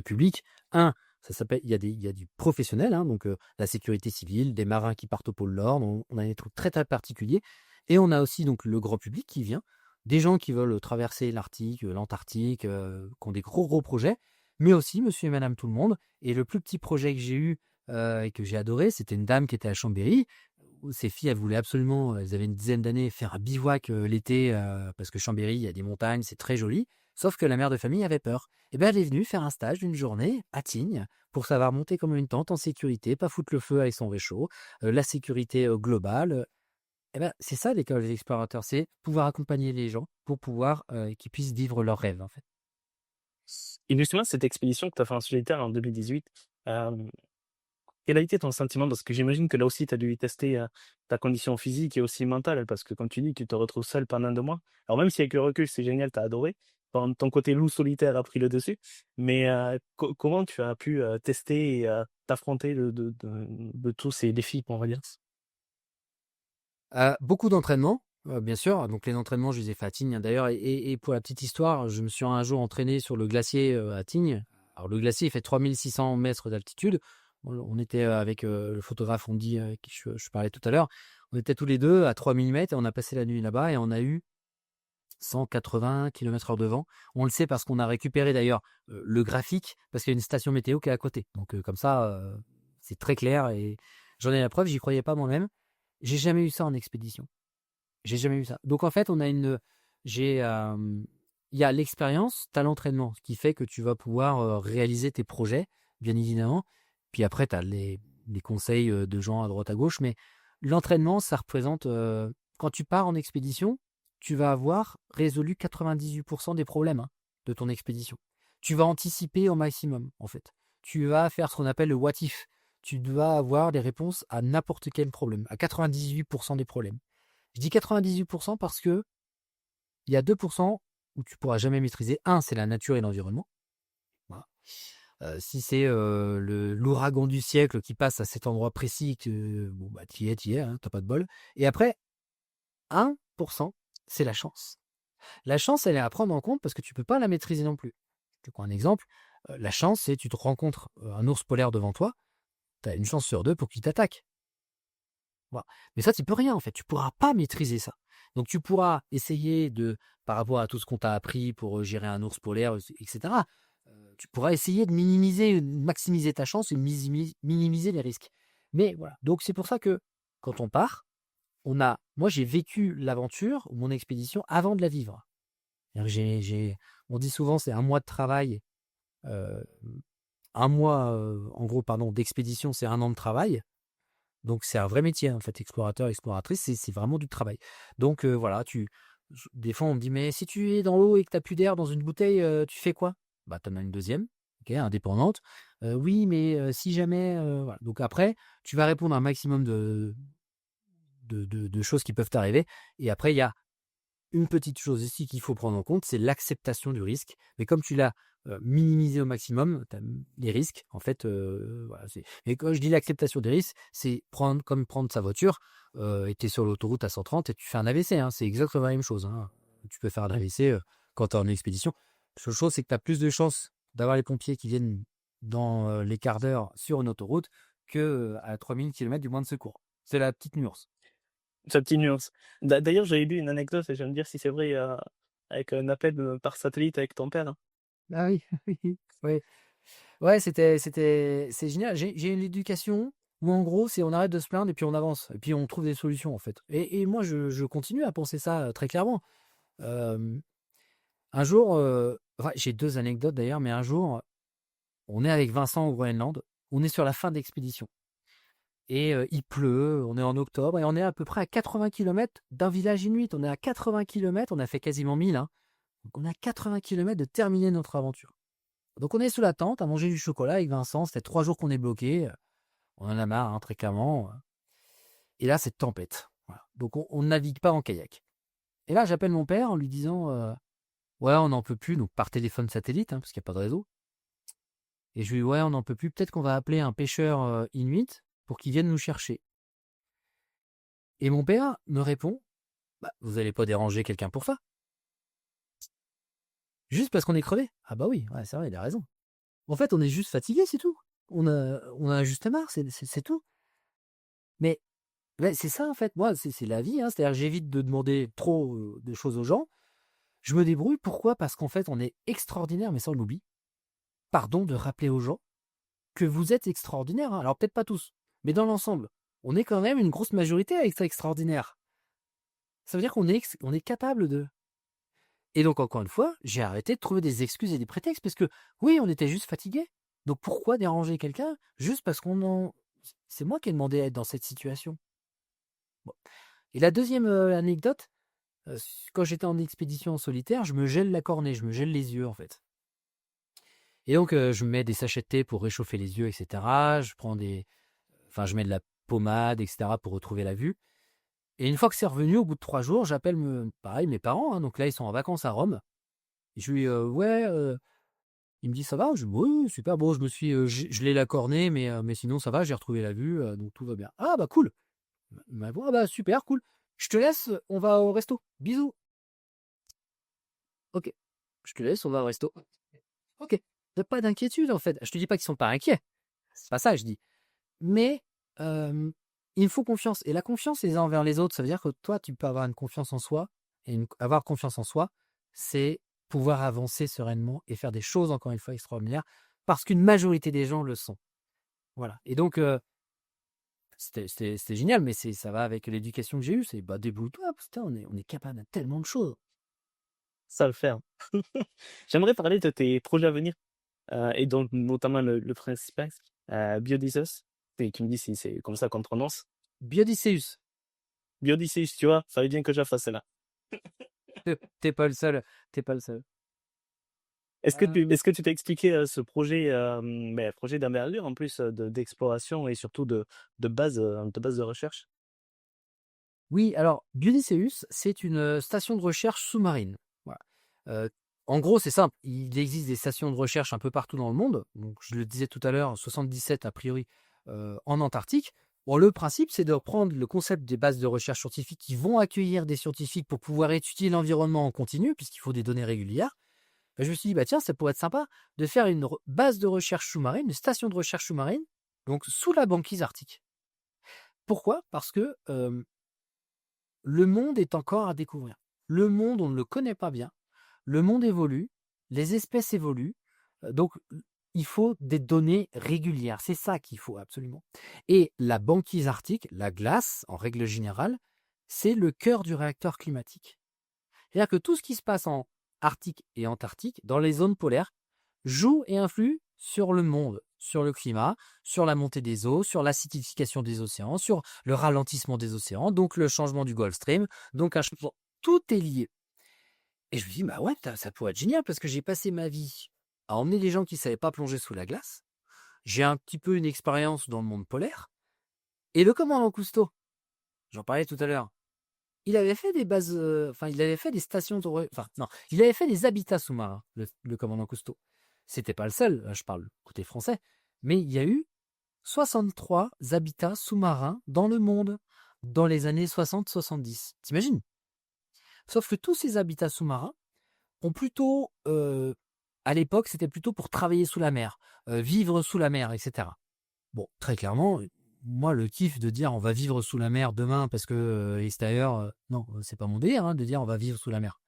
S2: publics. Un, ça s'appelle il y a du professionnel, hein, donc la sécurité civile, des marins qui partent au pôle Nord, on a des trucs très, très particuliers et on a aussi donc le grand public qui vient, des gens qui veulent traverser l'Arctique, l'Antarctique, qui ont des gros, gros projets, mais aussi monsieur et madame tout le monde et le plus petit projet que j'ai eu, et que j'ai adoré, c'était une dame qui était à Chambéry, où ces filles, elles voulaient absolument, elles avaient une dizaine d'années, faire un bivouac, l'été, parce que Chambéry, il y a des montagnes, c'est très joli, sauf que la mère de famille avait peur. Et ben, elle est venue faire un stage d'une journée à Tignes pour savoir monter comme une tente en sécurité, pas foutre le feu avec son réchaud, la sécurité globale. Et ben, c'est ça l'école des explorateurs, c'est pouvoir accompagner les gens pour pouvoir qu'ils puissent vivre leurs rêves en fait.
S1: Et justement, cette expédition que tu as fait en solitaire en 2018, hem, quel a été ton sentiment? Parce que j'imagine que là aussi, tu as dû tester, ta condition physique et aussi mentale, parce que comme tu dis, tu te retrouves seul pendant 2 mois. Alors même si avec le recul, c'est génial, tu as adoré, ton côté loup solitaire a pris le dessus, mais comment tu as pu, tester et t'affronter de tous ces défis, on va dire?
S2: Beaucoup d'entraînement, bien sûr, donc les entraînements, je les ai faits à Tignes, hein, d'ailleurs et pour la petite histoire, je me suis un jour entraîné sur le glacier, à Tignes. Alors le glacier, il fait 3600 mètres d'altitude. On était, avec, le photographe Ondy, avec qui je parlais tout à l'heure. On était tous les 2 à 3000 mètres et on a passé la nuit là-bas et on a eu 180 kilomètres/h de vent. On le sait parce qu'on a récupéré d'ailleurs, le graphique, parce qu'il y a une station météo qui est à côté. Donc, comme ça, c'est très clair et j'en ai la preuve, j'y croyais pas moi-même. J'ai jamais eu ça en expédition. J'ai jamais eu ça. Donc en fait, on a une, j'ai, il y a l'expérience, tu as l'entraînement, ce qui fait que tu vas pouvoir, réaliser tes projets, bien évidemment. Puis après, tu as les conseils, de gens à droite à gauche, mais l'entraînement, ça représente, quand tu pars en expédition, tu vas avoir résolu 98 des problèmes, hein, de ton expédition. Tu vas anticiper au maximum, en fait. Tu vas faire ce qu'on appelle le what if. Tu dois avoir des réponses à n'importe quel problème, à 98 des problèmes. Je dis 98 parce que il y a 2 où tu pourras jamais maîtriser. Un, c'est la nature et l'environnement. Voilà. Si c'est, l'ouragan du siècle qui passe à cet endroit précis que bon, bah, tu y es, hein, tu pas de bol et après 1 c'est la chance. La chance, elle est à prendre en compte parce que tu peux pas la maîtriser non plus. Je te prends un exemple, la chance, c'est tu te rencontres, un ours polaire devant toi, tu as une chance sur 2 pour qu'il t'attaque. Voilà. Mais ça, tu peux rien en fait, tu pourras pas maîtriser ça. Donc tu pourras essayer de, par rapport à tout ce qu'on t'a appris pour gérer un ours polaire, etc., tu pourras essayer de minimiser, de maximiser ta chance et minimiser les risques. Mais voilà, donc c'est pour ça que quand on part, moi j'ai vécu l'aventure, mon expédition, avant de la vivre. C'est-à-dire que on dit souvent c'est un mois de travail, euh, un mois, en gros, pardon, d'expédition, c'est un an de travail. Donc c'est un vrai métier, en fait, explorateur, exploratrice, c'est vraiment du travail. Donc voilà, des fois on me dit: «Mais si tu es dans l'eau et que tu as plus d'air dans une bouteille, tu fais quoi?» Bah, tu en as une deuxième, OK, indépendante. Oui, mais si jamais, voilà. Donc après, tu vas répondre à un maximum de choses qui peuvent t'arriver et après il y a une petite chose ici qu'il faut prendre en compte, c'est l'acceptation du risque. Mais comme tu l'as, minimisé au maximum, tu les risques, en fait, voilà, c'est et quand je dis l'acceptation des risques, c'est prendre sa voiture, et tu es sur l'autoroute à 130 et tu fais un AVC, hein. C'est exactement la même chose, hein. Tu peux faire un AVC, quand tu es en expédition. La seule chose, c'est que tu as plus de chances d'avoir les pompiers qui viennent dans, les quarts d'heure sur une autoroute que, à 3000 kilomètres du point de secours. C'est la petite nuance.
S1: Sa petite nuance. D'ailleurs, j'avais lu une anecdote et je vais me dire si c'est vrai, avec un appel, par satellite avec ton père, hein.
S2: Ah oui, oui, oui. Ouais, c'est génial. J'ai une éducation où en gros, c'est on arrête de se plaindre et puis on avance et puis on trouve des solutions en fait. Et moi, je continue à penser ça très clairement. Euh, un jour, enfin, j'ai deux anecdotes d'ailleurs, mais un jour, on est avec Vincent au Groenland, on est sur la fin d'expédition et il pleut, on est en octobre et on est à peu près à 80 km d'un village inuit. On est à 80 km, on a fait quasiment 1000, hein. Donc on est à 80 km de terminer notre aventure. Donc on est sous la tente à manger du chocolat avec Vincent. C'était 3 jours qu'on est bloqué. On en a marre, hein, très clairement. Et là, c'est tempête. Voilà. Donc, on ne navigue pas en kayak. Et là, j'appelle mon père en lui disant ouais, on n'en peut plus. Donc, par téléphone satellite, hein, parce qu'il n'y a pas de réseau. Et je lui dis ouais, on n'en peut plus. Peut-être qu'on va appeler un pêcheur inuit pour qu'il vienne nous chercher. Et mon père me répond bah, vous n'allez pas déranger quelqu'un pour ça. Juste parce qu'on est crevé. Ah, bah oui, ouais, c'est vrai, il a raison. En fait, on est juste fatigué, c'est tout. On a juste marre, c'est tout. Mais ouais, c'est ça en fait, moi, c'est la vie, hein. C'est-à-dire j'évite de demander trop, de choses aux gens. Je me débrouille. Pourquoi? Parce qu'en fait, on est extraordinaire, mais ça on l'oublie. Pardon de rappeler aux gens que vous êtes extraordinaires, hein. Alors peut-être pas tous, mais dans l'ensemble, on est quand même une grosse majorité à être extraordinaire. Ça veut dire qu'on est capable de et donc encore une fois, j'ai arrêté de trouver des excuses et des prétextes parce que oui, on était juste fatigués. Donc pourquoi déranger quelqu'un juste parce qu'on en c'est moi qui ai demandé à être dans cette situation. Bon et la deuxième anecdote. Quand j'étais en expédition en solitaire, je me gèle la cornée, je me gèle les yeux en fait. Et donc je mets des sachets de thé pour réchauffer les yeux, etc. Je mets de la pommade, etc. pour retrouver la vue. Et une fois que c'est revenu, au bout de 3 jours, j'appelle pareil mes parents, hein, donc là ils sont en vacances à Rome. Et je lui dis ouais, il me dit ça va, je dis oui super, bon je me suis gelé la cornée, mais sinon ça va, j'ai retrouvé la vue, donc tout va bien. Ah bah cool. Il m'a dit ah bah super cool. Je te laisse, on va au resto. Bisous. Ok. Je te laisse, on va au resto. Ok. Pas d'inquiétude en fait. Je te dis pas qu'ils sont pas inquiets. C'est pas ça que je dis. Mais il me faut confiance. Et la confiance les uns envers les autres, ça veut dire que toi, tu peux avoir une confiance en soi. Et avoir confiance en soi, c'est pouvoir avancer sereinement et faire des choses, encore une fois, extraordinaires. Parce qu'une majorité des gens le sont. Voilà. Et donc, c'était génial, mais ça va avec l'éducation que j'ai eue. C'est bah, débrouille-toi. Putain, on est capable de tellement de choses.
S1: Ça le fait, hein. J'aimerais parler de tes projets à venir, et donc notamment le principal, Biodiesels. Et tu me dis si c'est comme ça qu'on prononce.
S2: Biodysseus.
S1: Biodiesels, tu vois? Fallait bien que je la fasse celle-là.
S2: T'es pas le seul. T'es pas le seul.
S1: Est-ce que tu t'es expliqué, ce projet, projet d'envergure en plus, d'exploration et surtout de base de recherche?
S2: Oui, alors Biodysseus, c'est une station de recherche sous-marine. Voilà. Euh, En gros, c'est simple. Il existe des stations de recherche un peu partout dans le monde. Donc, je le disais tout à l'heure, 77 a priori en Antarctique. Bon, le principe, c'est de reprendre le concept des bases de recherche scientifiques qui vont accueillir des scientifiques pour pouvoir étudier l'environnement en continu, puisqu'il faut des données régulières. Ben, je me suis dit, bah tiens, ça pourrait être sympa de faire une base de recherche sous-marine, une station de recherche sous-marine, donc sous la banquise arctique. Pourquoi? Parce que le monde est encore à découvrir. Le monde, on ne le connaît pas bien. Le monde évolue, les espèces évoluent. Donc, il faut des données régulières. C'est ça qu'il faut absolument. Et la banquise arctique, la glace, en règle générale, c'est le cœur du réacteur climatique. C'est-à-dire que tout ce qui se passe en Arctique et Antarctique, dans les zones polaires, joue et influe sur le monde, sur le climat, sur la montée des eaux, sur l'acidification des océans, sur le ralentissement des océans, donc le changement du Gulf Stream, donc un changement. Tout est lié. Et je me dis, bah ouais, ça pourrait être génial parce que j'ai passé ma vie à emmener des gens qui ne savaient pas plonger sous la glace. j'ai un petit peu une expérience dans le monde polaire. Et le commandant Cousteau, j'en parlais tout à l'heure, il avait fait des bases, il avait fait des stations de non, il avait fait des habitats sous-marins, le commandant Cousteau. C'était pas le seul, je parle côté français, mais il y a eu 63 habitats sous-marins dans le monde dans les années 60-70. T'imagines? Sauf que tous ces habitats sous-marins ont plutôt, à l'époque, c'était plutôt pour travailler sous la mer, vivre sous la mer, etc. Bon, très clairement, moi, le kiff de dire on va vivre sous la mer demain parce que extérieur, non, c'est pas mon délire de dire on va vivre sous la mer.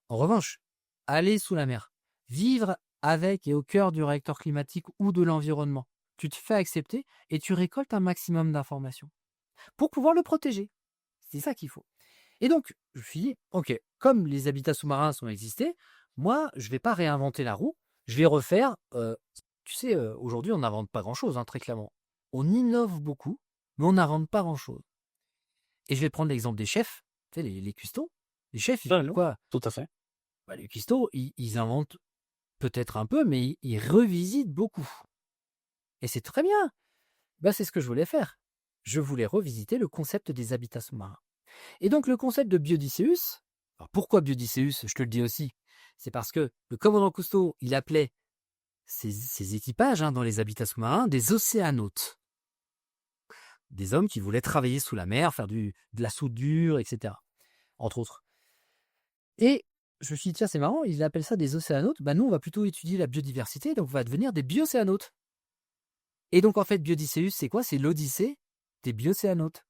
S2: En revanche, aller sous la mer, vivre avec et au cœur du réacteur climatique ou de l'environnement, tu te fais accepter et tu récoltes un maximum d'informations pour pouvoir le protéger. C'est ça qu'il faut. Et donc, je me suis dit, ok, comme les habitats sous-marins sont existés, moi, je vais pas réinventer la roue, je vais refaire. Tu sais, aujourd'hui, on n'invente pas grand-chose, très clairement. On innove beaucoup, mais on n'invente pas grand-chose. Et je vais prendre l'exemple des chefs, tu sais, les cuistots. Les chefs, ils
S1: Ouais,
S2: font
S1: non,
S2: quoi?
S1: tout à fait.
S2: Les cuistots, ils inventent peut-être un peu, mais ils revisitent beaucoup. Et c'est très bien. C'est ce que je voulais faire. Je voulais revisiter le concept des habitats sous-marins. Et donc, le concept de Biodysseus, alors pourquoi Biodysseus? Je te le dis aussi. C'est parce que le commandant Cousteau, il appelait ses équipages dans les habitats sous-marins des océanautes. Des hommes qui voulaient travailler sous la mer, faire de la soudure, etc. Entre autres. Et je me suis dit, tiens, c'est marrant, il appelle ça des océanautes. Nous, on va plutôt étudier la biodiversité, donc on va devenir des biocéanautes. Et donc, en fait, Biodysseus, c'est quoi? C'est l'Odyssée des biocéanautes.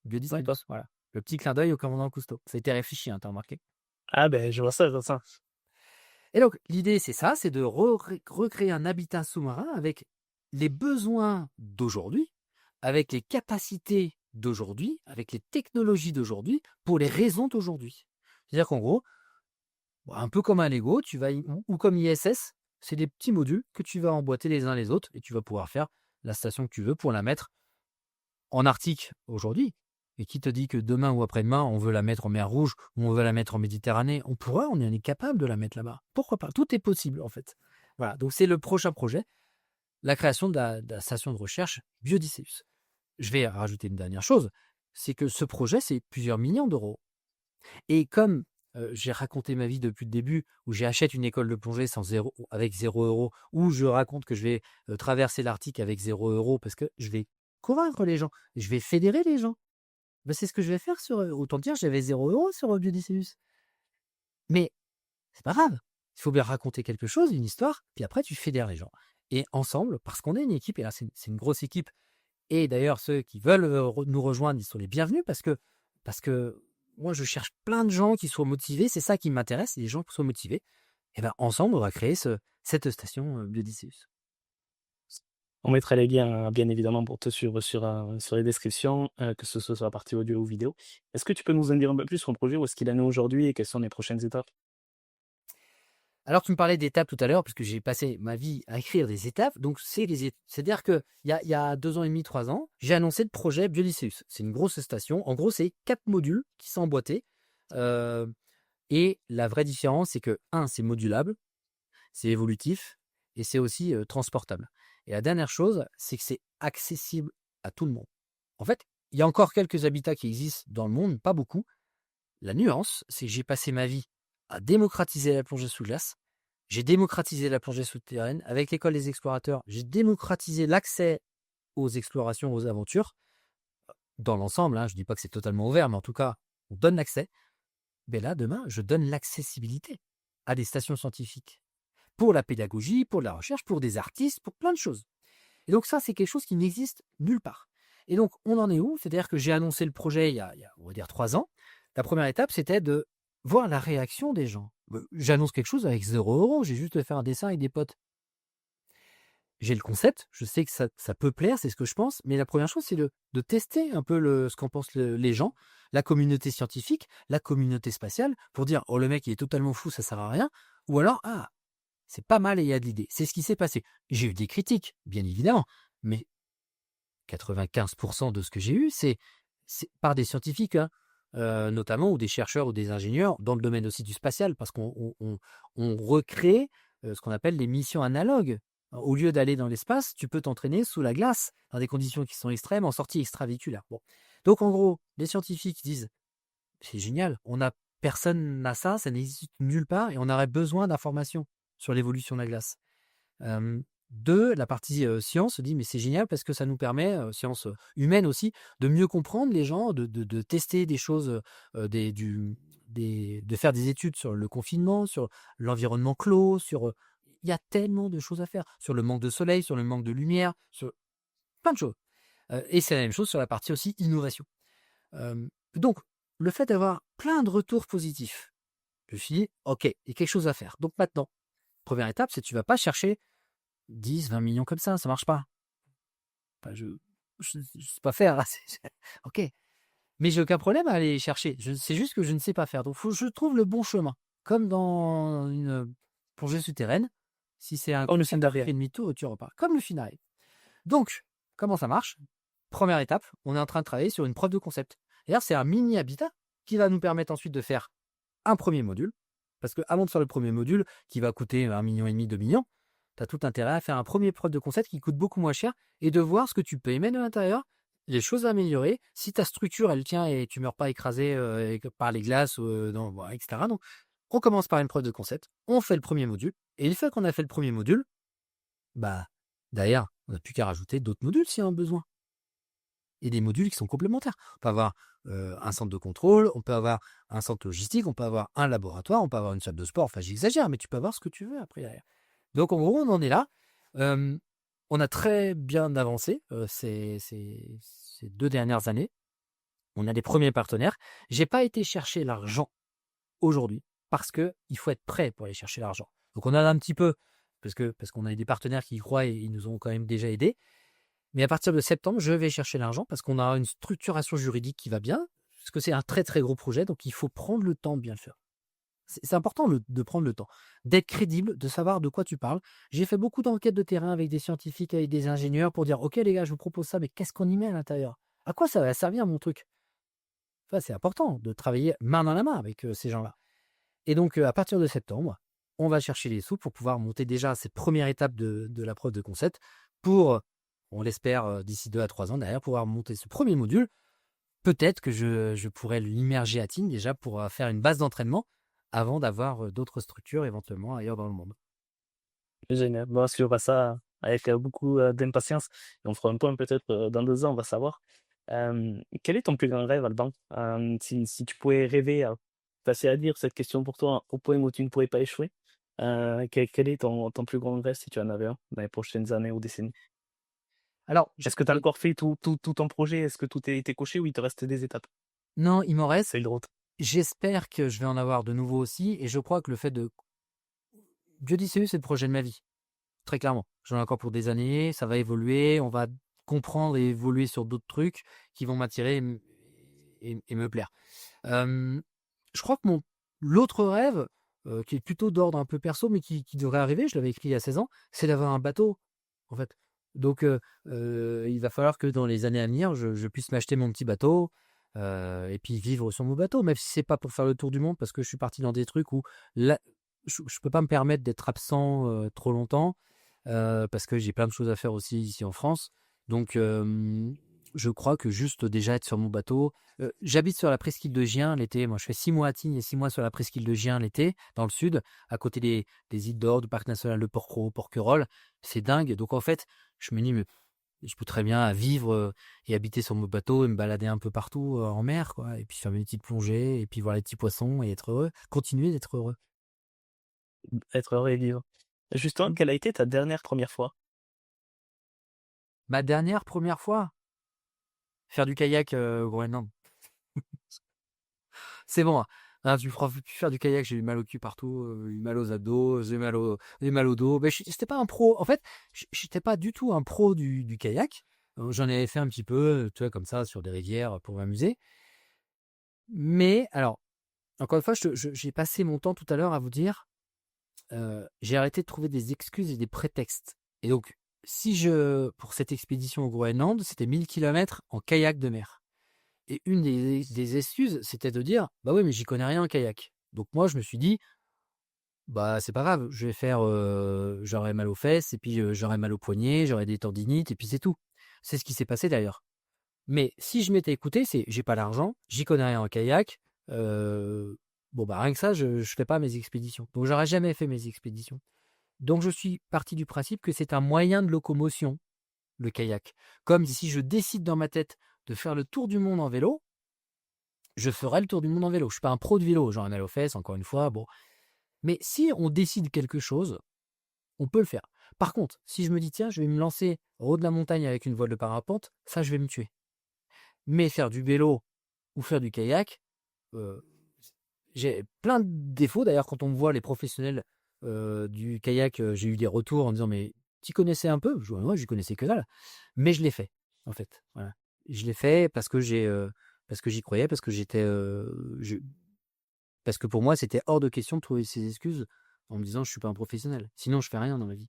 S2: Biodysseus,
S1: D'accord.
S2: voilà. Le petit clin d'œil au commandant Cousteau. Ça a été réfléchi, t'as remarqué?
S1: Ah ben, je vois ça, je vois ça.
S2: Et donc, l'idée, c'est ça, c'est de recréer un habitat sous-marin avec les besoins d'aujourd'hui, avec les capacités d'aujourd'hui, avec les technologies d'aujourd'hui, pour les raisons d'aujourd'hui. C'est-à-dire qu'en gros, un peu comme un Lego, tu vas ou comme ISS, c'est des petits modules que tu vas emboîter les uns les autres et tu vas pouvoir faire la station que tu veux pour la mettre en Arctique aujourd'hui. Et qui te dit que demain ou après-demain, on veut la mettre en mer Rouge ou on veut la mettre en Méditerranée? On pourra, on est capable de la mettre là-bas. Pourquoi pas? Tout est possible en fait. Voilà, donc c'est le prochain projet, la création de la station de recherche Biodysseus. Je vais rajouter une dernière chose, c'est que ce projet, c'est plusieurs millions d'euros. Et comme j'ai raconté ma vie depuis le début, où j'achète une école de plongée avec 0 €, où je raconte que je vais traverser l'Arctique avec 0 € parce que je vais convaincre les gens, je vais fédérer les gens. C'est ce que je vais faire sur, autant dire, j'avais 0 € sur Biodysseus. Mais c'est pas grave. Il faut bien raconter quelque chose, une histoire, puis après tu fédères les gens. Et ensemble, parce qu'on est une équipe, et là c'est une grosse équipe, et d'ailleurs ceux qui veulent nous rejoindre, ils sont les bienvenus parce que moi je cherche plein de gens qui soient motivés, c'est ça qui m'intéresse, les gens qui soient motivés. Et ensemble, on va créer cette station Biodysseus.
S1: On mettra les liens, bien évidemment, pour te suivre sur les descriptions, que ce soit sur la partie audio ou vidéo. Est-ce que tu peux nous en dire un peu plus sur le projet? Où est-ce qu'il en est aujourd'hui et quelles sont les prochaines étapes?
S2: Alors, tu me parlais d'étapes tout à l'heure, parce que j'ai passé ma vie à écrire des étapes. Donc, c'est-à-dire qu'il y a 2 ans et demi, 3 ans, j'ai annoncé le projet Biodysseus. C'est une grosse station. En gros, c'est 4 modules qui sont emboîtés. Et la vraie différence, c'est que, c'est modulable, c'est évolutif et c'est aussi transportable. Et la dernière chose, c'est que c'est accessible à tout le monde. En fait, il y a encore quelques habitats qui existent dans le monde, pas beaucoup. La nuance, c'est que j'ai passé ma vie à démocratiser la plongée sous glace. J'ai démocratisé la plongée souterraine. Avec l'école des explorateurs, j'ai démocratisé l'accès aux explorations, aux aventures. Dans l'ensemble, je ne dis pas que c'est totalement ouvert, mais en tout cas, on donne l'accès. Mais là, demain, je donne l'accessibilité à des stations scientifiques. Pour la pédagogie, pour la recherche, pour des artistes, pour plein de choses. Et donc ça, c'est quelque chose qui n'existe nulle part. Et donc, on en est où? C'est-à-dire que j'ai annoncé le projet il y a, on va dire, 3 ans. La première étape, c'était de voir la réaction des gens. J'annonce quelque chose avec 0 €, j'ai juste fait un dessin avec des potes. J'ai le concept, je sais que ça peut plaire, c'est ce que je pense, mais la première chose, c'est de tester un peu ce qu'en pensent les gens, la communauté scientifique, la communauté spatiale, pour dire, oh le mec, il est totalement fou, ça sert à rien, ou alors, c'est pas mal et il y a de l'idée. C'est ce qui s'est passé. J'ai eu des critiques, bien évidemment, mais 95% de ce que j'ai eu, c'est par des scientifiques, notamment, ou des chercheurs ou des ingénieurs dans le domaine aussi du spatial, parce qu'on recrée ce qu'on appelle les missions analogues Au lieu d'aller dans l'espace, tu peux t'entraîner sous la glace, dans des conditions qui sont extrêmes, en sortie extravéhiculaire. Bon. Donc en gros, les scientifiques disent, c'est génial, personne n'a ça, ça n'existe nulle part, et on aurait besoin d'informations sur l'évolution de la glace. Hem, 2, la partie, science se dit: «Mais c'est génial parce que ça nous permet, science, humaine aussi, de mieux comprendre les gens, de tester des choses, de faire des études sur le confinement, sur l'environnement clos, il y a tellement de choses à faire, sur le manque de soleil, sur le manque de lumière, sur plein de choses». Et c'est la même chose sur la partie aussi innovation. Donc le fait d'avoir plein de retours positifs, je me suis dit: «OK, il y a quelque chose à faire». Donc maintenant, première étape, c'est tu vas pas chercher 10, 20 millions comme ça marche pas. Enfin, je sais pas faire, OK. Mais j'ai aucun problème à aller chercher. C'est juste que je ne sais pas faire. Donc faut que je trouve le bon chemin. Comme dans une plongée souterraine, si c'est un
S1: Comme le
S2: coup
S1: film
S2: sec, tu
S1: d'arrière.
S2: fais demi-tour et tu repars. Comme le final. Donc, comment ça marche? Première étape, on est en train de travailler sur une preuve de concept. D'ailleurs, c'est un mini habitat qui va nous permettre ensuite de faire un premier module. Parce qu'avant de faire le premier module, qui va coûter 1,5 million, 2 millions, tu as tout intérêt à faire un premier preuve de concept qui coûte beaucoup moins cher et de voir ce que tu peux émettre de l'intérieur, les choses à améliorer, si ta structure elle tient et tu meurs pas écrasé par les glaces, etc. Donc, on commence par une preuve de concept, on fait le premier module, et une fois qu'on a fait le premier module, bah, derrière, on n'a plus qu'à rajouter d'autres modules s'il y a un besoin. Et des modules qui sont complémentaires. On peut avoir un centre de contrôle, on peut avoir un centre logistique, on peut avoir un laboratoire, on peut avoir une salle de sport. Enfin, j'exagère, mais tu peux avoir ce que tu veux après derrière. Donc, en gros, on en est là. On a très bien avancé ces 2 dernières années. On a des premiers partenaires. J'ai pas été chercher l'argent aujourd'hui parce que il faut être prêt pour aller chercher l'argent. Donc, on a un petit peu parce qu'on a des partenaires qui y croient et ils nous ont quand même déjà aidés. Mais à partir de septembre, je vais chercher l'argent parce qu'on a une structuration juridique qui va bien, parce que c'est un très très gros projet, donc il faut prendre le temps de bien le faire. C'est important de prendre le temps, d'être crédible, de savoir de quoi tu parles. J'ai fait beaucoup d'enquêtes de terrain avec des scientifiques, avec des ingénieurs pour dire, OK les gars, je vous propose ça, mais qu'est-ce qu'on y met à l'intérieur? À quoi ça va servir mon truc? Enfin, c'est important de travailler main dans la main avec ces gens-là. Et donc, à partir de septembre, on va chercher les sous pour pouvoir monter déjà cette première étape de la preuve de concept pour, on l'espère, d'ici 2 à 3 ans derrière, pouvoir monter ce premier module. Peut-être que je pourrais l'immerger à Tignes déjà pour faire une base d'entraînement avant d'avoir d'autres structures éventuellement ailleurs dans le monde.
S1: Génial. Bon, on suivra ça avec, beaucoup, d'impatience et on fera un point peut-être, dans 2 ans, on va savoir. Quel est ton plus grand rêve, Alban? Si tu pouvais rêver, facile à dire cette question pour toi, au point où tu ne pourrais pas échouer, quel est ton plus grand rêve si tu en avais un dans les prochaines années ou décennies?
S2: Alors,
S1: Est-ce que tu as encore fait tout ton projet? Est-ce que tout est été coché ou il te reste des étapes?
S2: non, il m'en reste.
S1: Feuille de route.
S2: J'espère que je vais en avoir de nouveaux aussi, et je crois que le fait de Biodicéus, c'est le projet de ma vie, très clairement. J'en ai encore pour des années, ça va évoluer, on va comprendre et évoluer sur d'autres trucs qui vont m'attirer et me plaire. Hem, je crois que mon l'autre rêve, qui est plutôt d'ordre un peu perso, mais qui devrait arriver, je l'avais écrit il y a 16 ans, c'est d'avoir un bateau, en fait. Donc il va falloir que dans les années à venir, je puisse m'acheter mon petit bateau, et puis vivre sur mon bateau, même si c'est pas pour faire le tour du monde, parce que je suis parti dans des trucs où là, je peux pas me permettre d'être absent, trop longtemps, parce que j'ai plein de choses à faire aussi ici en France. Donc je crois que juste déjà être sur mon bateau. J'habite sur la presqu'île de Gien l'été. Moi, je fais 6 mois à Tignes et 6 mois sur la presqu'île de Gien l'été, dans le sud, à côté des îles d'Or, du parc national de Porquerolles. C'est dingue. Donc, en fait, je me dis, mais je peux très bien vivre et habiter sur mon bateau et me balader un peu partout en mer, quoi. Et puis faire mes petites plongées et puis voir les petits poissons et être heureux. Continuer d'être heureux.
S1: Être heureux et vivre. Justement,
S2: Mm.
S1: quelle a été ta dernière première fois?
S2: Ma dernière première fois, faire du kayak au Groenland. C'est bon, hein, tu me feras plus faire du kayak, j'ai eu mal au cul partout, eu mal aux abdos, j'ai mal au dos. J'étais pas un pro. En fait, j'étais pas du tout un pro du kayak. J'en avais fait un petit peu, tu vois, comme ça, sur des rivières pour m'amuser. Mais alors, encore une fois, j'ai passé mon temps tout à l'heure à vous dire, j'ai arrêté de trouver des excuses et des prétextes. Et donc, pour cette expédition au Groenland, c'était 1000 kilomètres en kayak de mer. Et une des excuses, c'était de dire: «Bah oui, mais j'y connais rien en kayak». Donc moi, je me suis dit: Bah, c'est pas grave, je vais faire, j'aurai mal aux fesses et puis, j'aurai mal aux poignets, j'aurai des tendinites et puis c'est tout. C'est ce qui s'est passé d'ailleurs. Mais si je m'étais écouté, c'est j'ai pas l'argent, j'y connais rien en kayak, heu, bon, bah, rien que ça, je fais pas mes expéditions. Donc j'aurais jamais fait mes expéditions. Donc je suis parti du principe que c'est un moyen de locomotion, le kayak. Comme si je décide dans ma tête de faire le tour du monde en vélo, je ferai le tour du monde en vélo. Je suis pas un pro de vélo, j'aurais mal aux fesses encore une fois, bon. Mais si on décide quelque chose, on peut le faire. Par contre, si je me dis: «Tiens, je vais me lancer en haut de la montagne avec une voile de parapente», ça, je vais me tuer. Mais faire du vélo ou faire du kayak, heu, j'ai plein de défauts. D'ailleurs, quand on me voit les professionnels, du kayak, j'ai eu des retours en disant: «Mais tu connaissais un peu?» Je dis: «Ouais, j'y connaissais que dalle». Mais je l'ai fait, en fait, voilà. Je l'ai fait parce que j'y croyais, parce que parce que pour moi, c'était hors de question de trouver ces excuses en me disant: «Je suis pas un professionnel, sinon je fais rien dans la vie».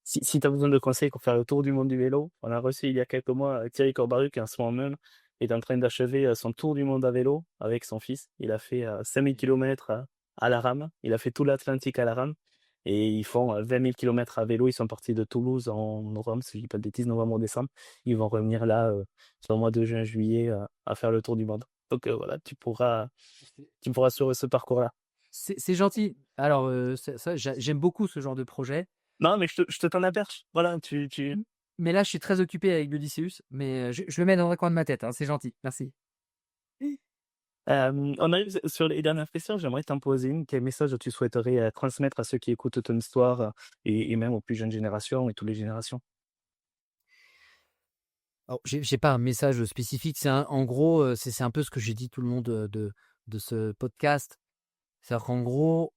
S1: Si tu as besoin de conseils pour faire le tour du monde du vélo, on a reçu il y a quelques mois Thierry Corbaru qui en ce moment même est en train d'achever son tour du monde à vélo avec son fils. Il a fait 5000 km à la rame. Il a fait tout l'Atlantique à la rame. Et ils font 20 000 km à vélo. Ils sont partis de Toulouse en novembre, si je dis pas de bêtises, novembre ou décembre. Ils vont revenir là, sur le mois de juin, juillet, à faire le tour du monde. Donc voilà, tu pourras sur ce parcours-là.
S2: C'est gentil. Alors, ça j'aime beaucoup ce genre de projet.
S1: Non, mais je te tends la perche. Voilà,
S2: M mais là, je suis très occupé avec l'Odysseus, mais, je le mets dans un coin de ma tête, hein, c'est gentil, merci.
S1: On arrive sur les dernières questions. J'aimerais t'en poser une. Quel message tu souhaiterais, transmettre à ceux qui écoutent ton histoire, et même aux plus jeunes générations et toutes les générations?
S2: Alors, j'ai pas un message spécifique, c'est un en gros, c'est un peu ce que j'ai dit tout le long de ce podcast. C'est-à-dire qu'en gros,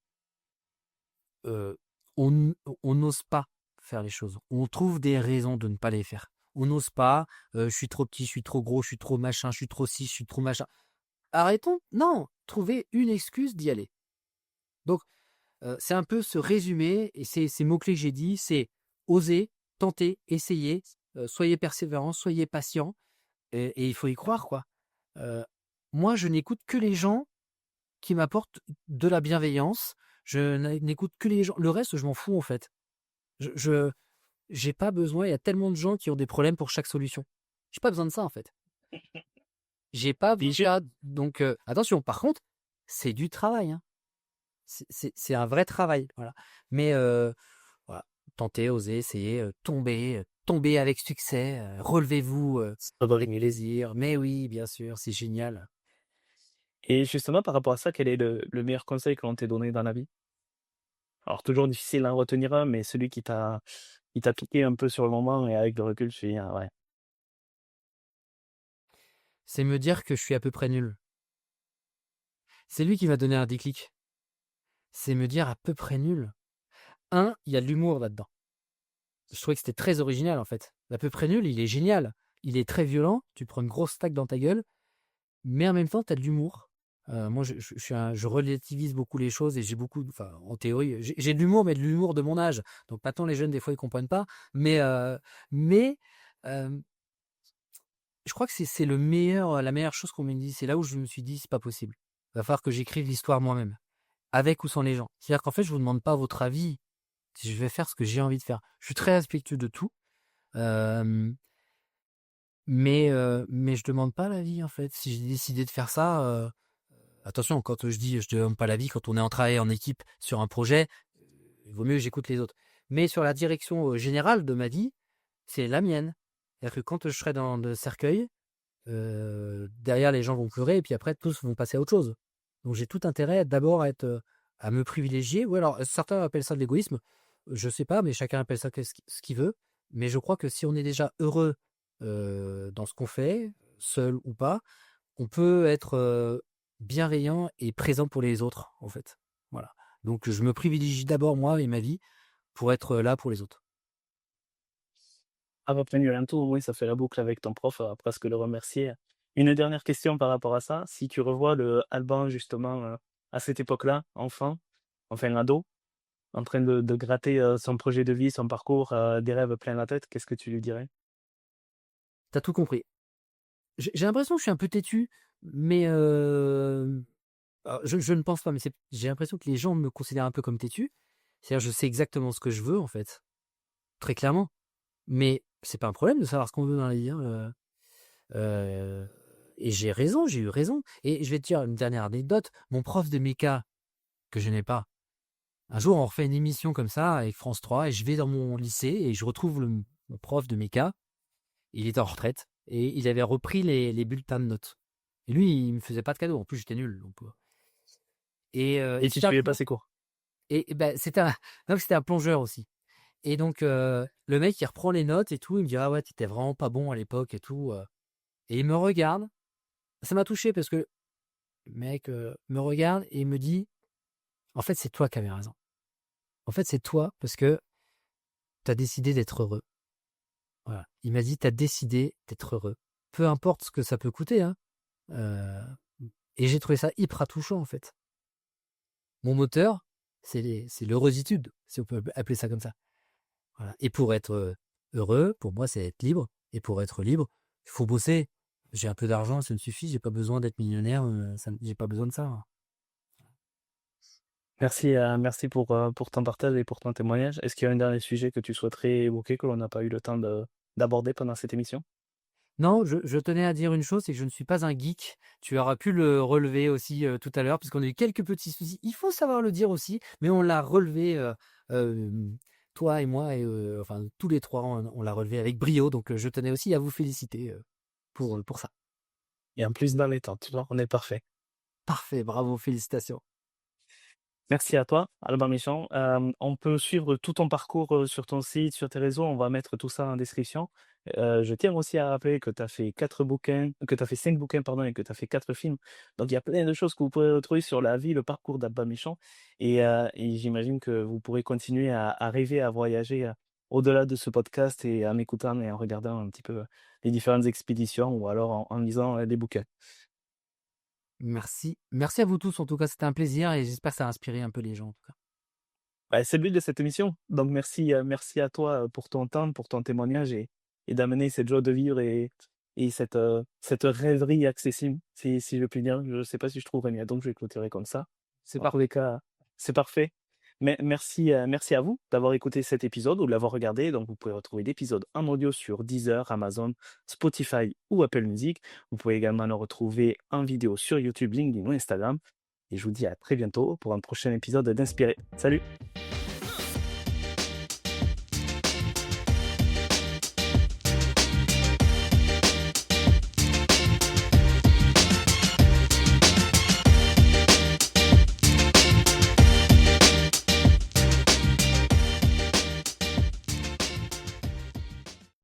S2: heu, on n'ose pas faire les choses. On trouve des raisons de ne pas les faire. On n'ose pas, «Je suis trop petit, je suis trop gros, je suis trop machin, je suis trop ci, je suis trop machin». Arrêtons, non, trouvez une excuse d'y aller. Donc, c'est un peu ce résumé et ces mots-clés que j'ai dit, c'est oser, tenter, essayer, soyez persévérants, soyez patients et il faut y croire, quoi. Heu, moi, je n'écoute que les gens qui m'apportent de la bienveillance. Je n'écoute que les gens, le reste, je m'en fous, en fait. Je j'ai pas besoin, il y a tellement de gens qui ont des problèmes pour chaque solution. J'ai pas besoin de ça, en fait. J'ai pas
S1: Puis
S2: besoin de
S1: ju
S2: ça, donc attention, par contre, c'est du travail, hein. C'est un vrai travail, voilà. Mais voilà, tentez, osez, essayez, tombez, tombez avec succès, relevez-vous, avec plaisir. Mais oui, bien sûr, c'est génial.
S1: et justement par rapport à ça, quel est le meilleur conseil que l'on t'ait donné dans la vie? Alors toujours difficile d'en retenir un, mais celui qui t'a piqué un peu sur le moment et avec le recul, tu dis: «Ah ouais».
S2: C'est me dire que je suis à peu près nul. C'est lui qui m'a donné un déclic. C'est me dire à peu près nul. Il y a de l'humour là-dedans. Je trouvais que c'était très original, en fait. À peu près nul, il est génial. Il est très violent, tu prends une grosse tacle dans ta gueule, mais en même temps, tu as de l'humour. Moi, je relativise beaucoup les choses et j'ai beaucoup, enfin, en théorie, j'ai de l'humour, mais de l'humour de mon âge. Donc maintenant, les jeunes, des fois, ils comprennent pas. Mais, mais euh, je crois que c'est la meilleure chose qu'on m'ait dit. C'est là où je me suis dit, c'est pas possible. Il va falloir que j'écrive l'histoire moi-même, avec ou sans les gens. C'est-à-dire qu'en fait, je vous demande pas votre avis. Si je vais faire ce que j'ai envie de faire. Je suis très respectueux de tout. Euh, mais je demande pas l'avis, en fait. Si j'ai décidé de faire ça, attention, quand je dis je demande pas l'avis, quand on est en travail en équipe sur un projet, il vaut mieux que j'écoute les autres. Mais sur la direction générale de ma vie, c'est la mienne. C'est-à-dire que quand je serai dans le cercueil, derrière les gens vont pleurer et puis après tous vont passer à autre chose. Donc j'ai tout intérêt d'abord à me privilégier. Ou alors certains appellent ça de l'égoïsme. Je sais pas, mais chacun appelle ça ce qu'il veut. Mais je crois que si on est déjà heureux dans ce qu'on fait, seul ou pas, on peut être bienveillant et présent pour les autres, en fait. Voilà. Donc je me privilégie d'abord moi et ma vie pour être là pour les autres.
S1: Ah bah, Pagnolanto, oui, ça fait la boucle avec ton prof, presque le remercier. Une dernière question par rapport à ça, si tu revois le Alban justement, à cette époque-là, enfant, enfin ado, en train de gratter, son projet de vie, son parcours, des rêves plein la tête, qu'est-ce que tu lui dirais?
S2: T'as tout compris. J'ai l'impression que je suis un peu têtu, mais Alors je ne pense pas, mais j'ai l'impression que les gens me considèrent un peu comme têtu. C'est-à-dire je sais exactement ce que je veux en fait, très clairement. Mais c'est pas un problème de savoir ce qu'on veut dans la vie, hein, et j'ai raison, j'ai eu raison et je vais te dire une dernière anecdote, mon prof de méca que je n'ai pas, un jour on refait une émission comme ça avec France 3 et je vais dans mon lycée et je retrouve mon prof de méca, il était en retraite et il avait repris les bulletins de notes et lui, il me faisait pas de cadeaux, en plus j'étais nul donc et
S1: Et tu
S2: c'était un
S1: suivais pas
S2: plon
S1: ses cours.
S2: et bah, c'était un plongeur aussi et donc le mec il reprend les notes et tout, il me dit: «Ah ouais, tu étais vraiment pas bon à l'époque et tout», et il me regarde. Ça m'a touché parce que le mec, me regarde et il me dit: «En fait, c'est toi qui avais raison. En fait, c'est toi parce que tu as décidé d'être heureux». Voilà. Il m'a dit: «Tu as décidé d'être heureux. Peu importe ce que ça peut coûter, hein». Heu et j'ai trouvé ça hyper touchant, en fait. Mon moteur, c'est l'heureusitude, si on peut appeler ça comme ça. Voilà et pour être, heureux, pour moi, c'est être libre et pour être libre, il faut bosser. J'ai un peu d'argent, ça me suffit, j'ai pas besoin d'être millionnaire, j'ai pas besoin de ça, hein.
S1: Merci pour ton partage et pour ton témoignage. Est-ce qu'il y a un dernier sujet que tu souhaiterais évoquer, que l'on n'a pas eu le temps d'aborder pendant cette émission?
S2: Non, je tenais à dire une chose, c'est que je ne suis pas un geek. Tu auras pu le relever aussi, tout à l'heure, puisqu'on a eu quelques petits soucis. Il faut savoir le dire aussi, mais on l'a relevé, toi et moi et enfin tous les 3, on l'a relevé avec brio, donc je tenais aussi à vous féliciter, pour ça.
S1: Et en plus dans les temps, tu vois? On est parfait.
S2: Parfait, bravo, félicitations.
S1: Merci à toi, Alban Méchant. On peut suivre tout ton parcours, sur ton site, sur tes réseaux. On va mettre tout ça en description. Je tiens aussi à rappeler que tu as fait 4 bouquins, que tu as fait 5 bouquins, pardon, et que tu as fait 4 films. Donc il y a plein de choses que vous pourrez retrouver sur la vie, le parcours d'Alban Méchant et j'imagine que vous pourrez continuer à rêver, à voyager, au-delà de ce podcast et en écoutant et en regardant un petit peu, les différentes expéditions ou alors en lisant, des bouquins.
S2: Merci. Merci à vous tous, en tout cas, c'était un plaisir et j'espère que ça a inspiré un peu les gens, en tout cas.
S1: Bah, c'est le but de cette émission. Donc merci à toi, pour ton temps, pour ton témoignage et d'amener cette joie de vivre et cette rêverie accessible, si je puis dire. Je ne sais pas si je trouverai mieux, donc je vais clôturer comme ça.
S2: C'est
S1: En tous les cas, c'est parfait. Mais merci à vous d'avoir écouté cet épisode ou de l'avoir regardé. Donc vous pouvez retrouver l'épisode en audio sur Deezer, Amazon, Spotify ou Apple Music. Vous pouvez également le retrouver en vidéo sur YouTube, LinkedIn ou Instagram et je vous dis à très bientôt pour un prochain épisode d'Inspirer. Salut!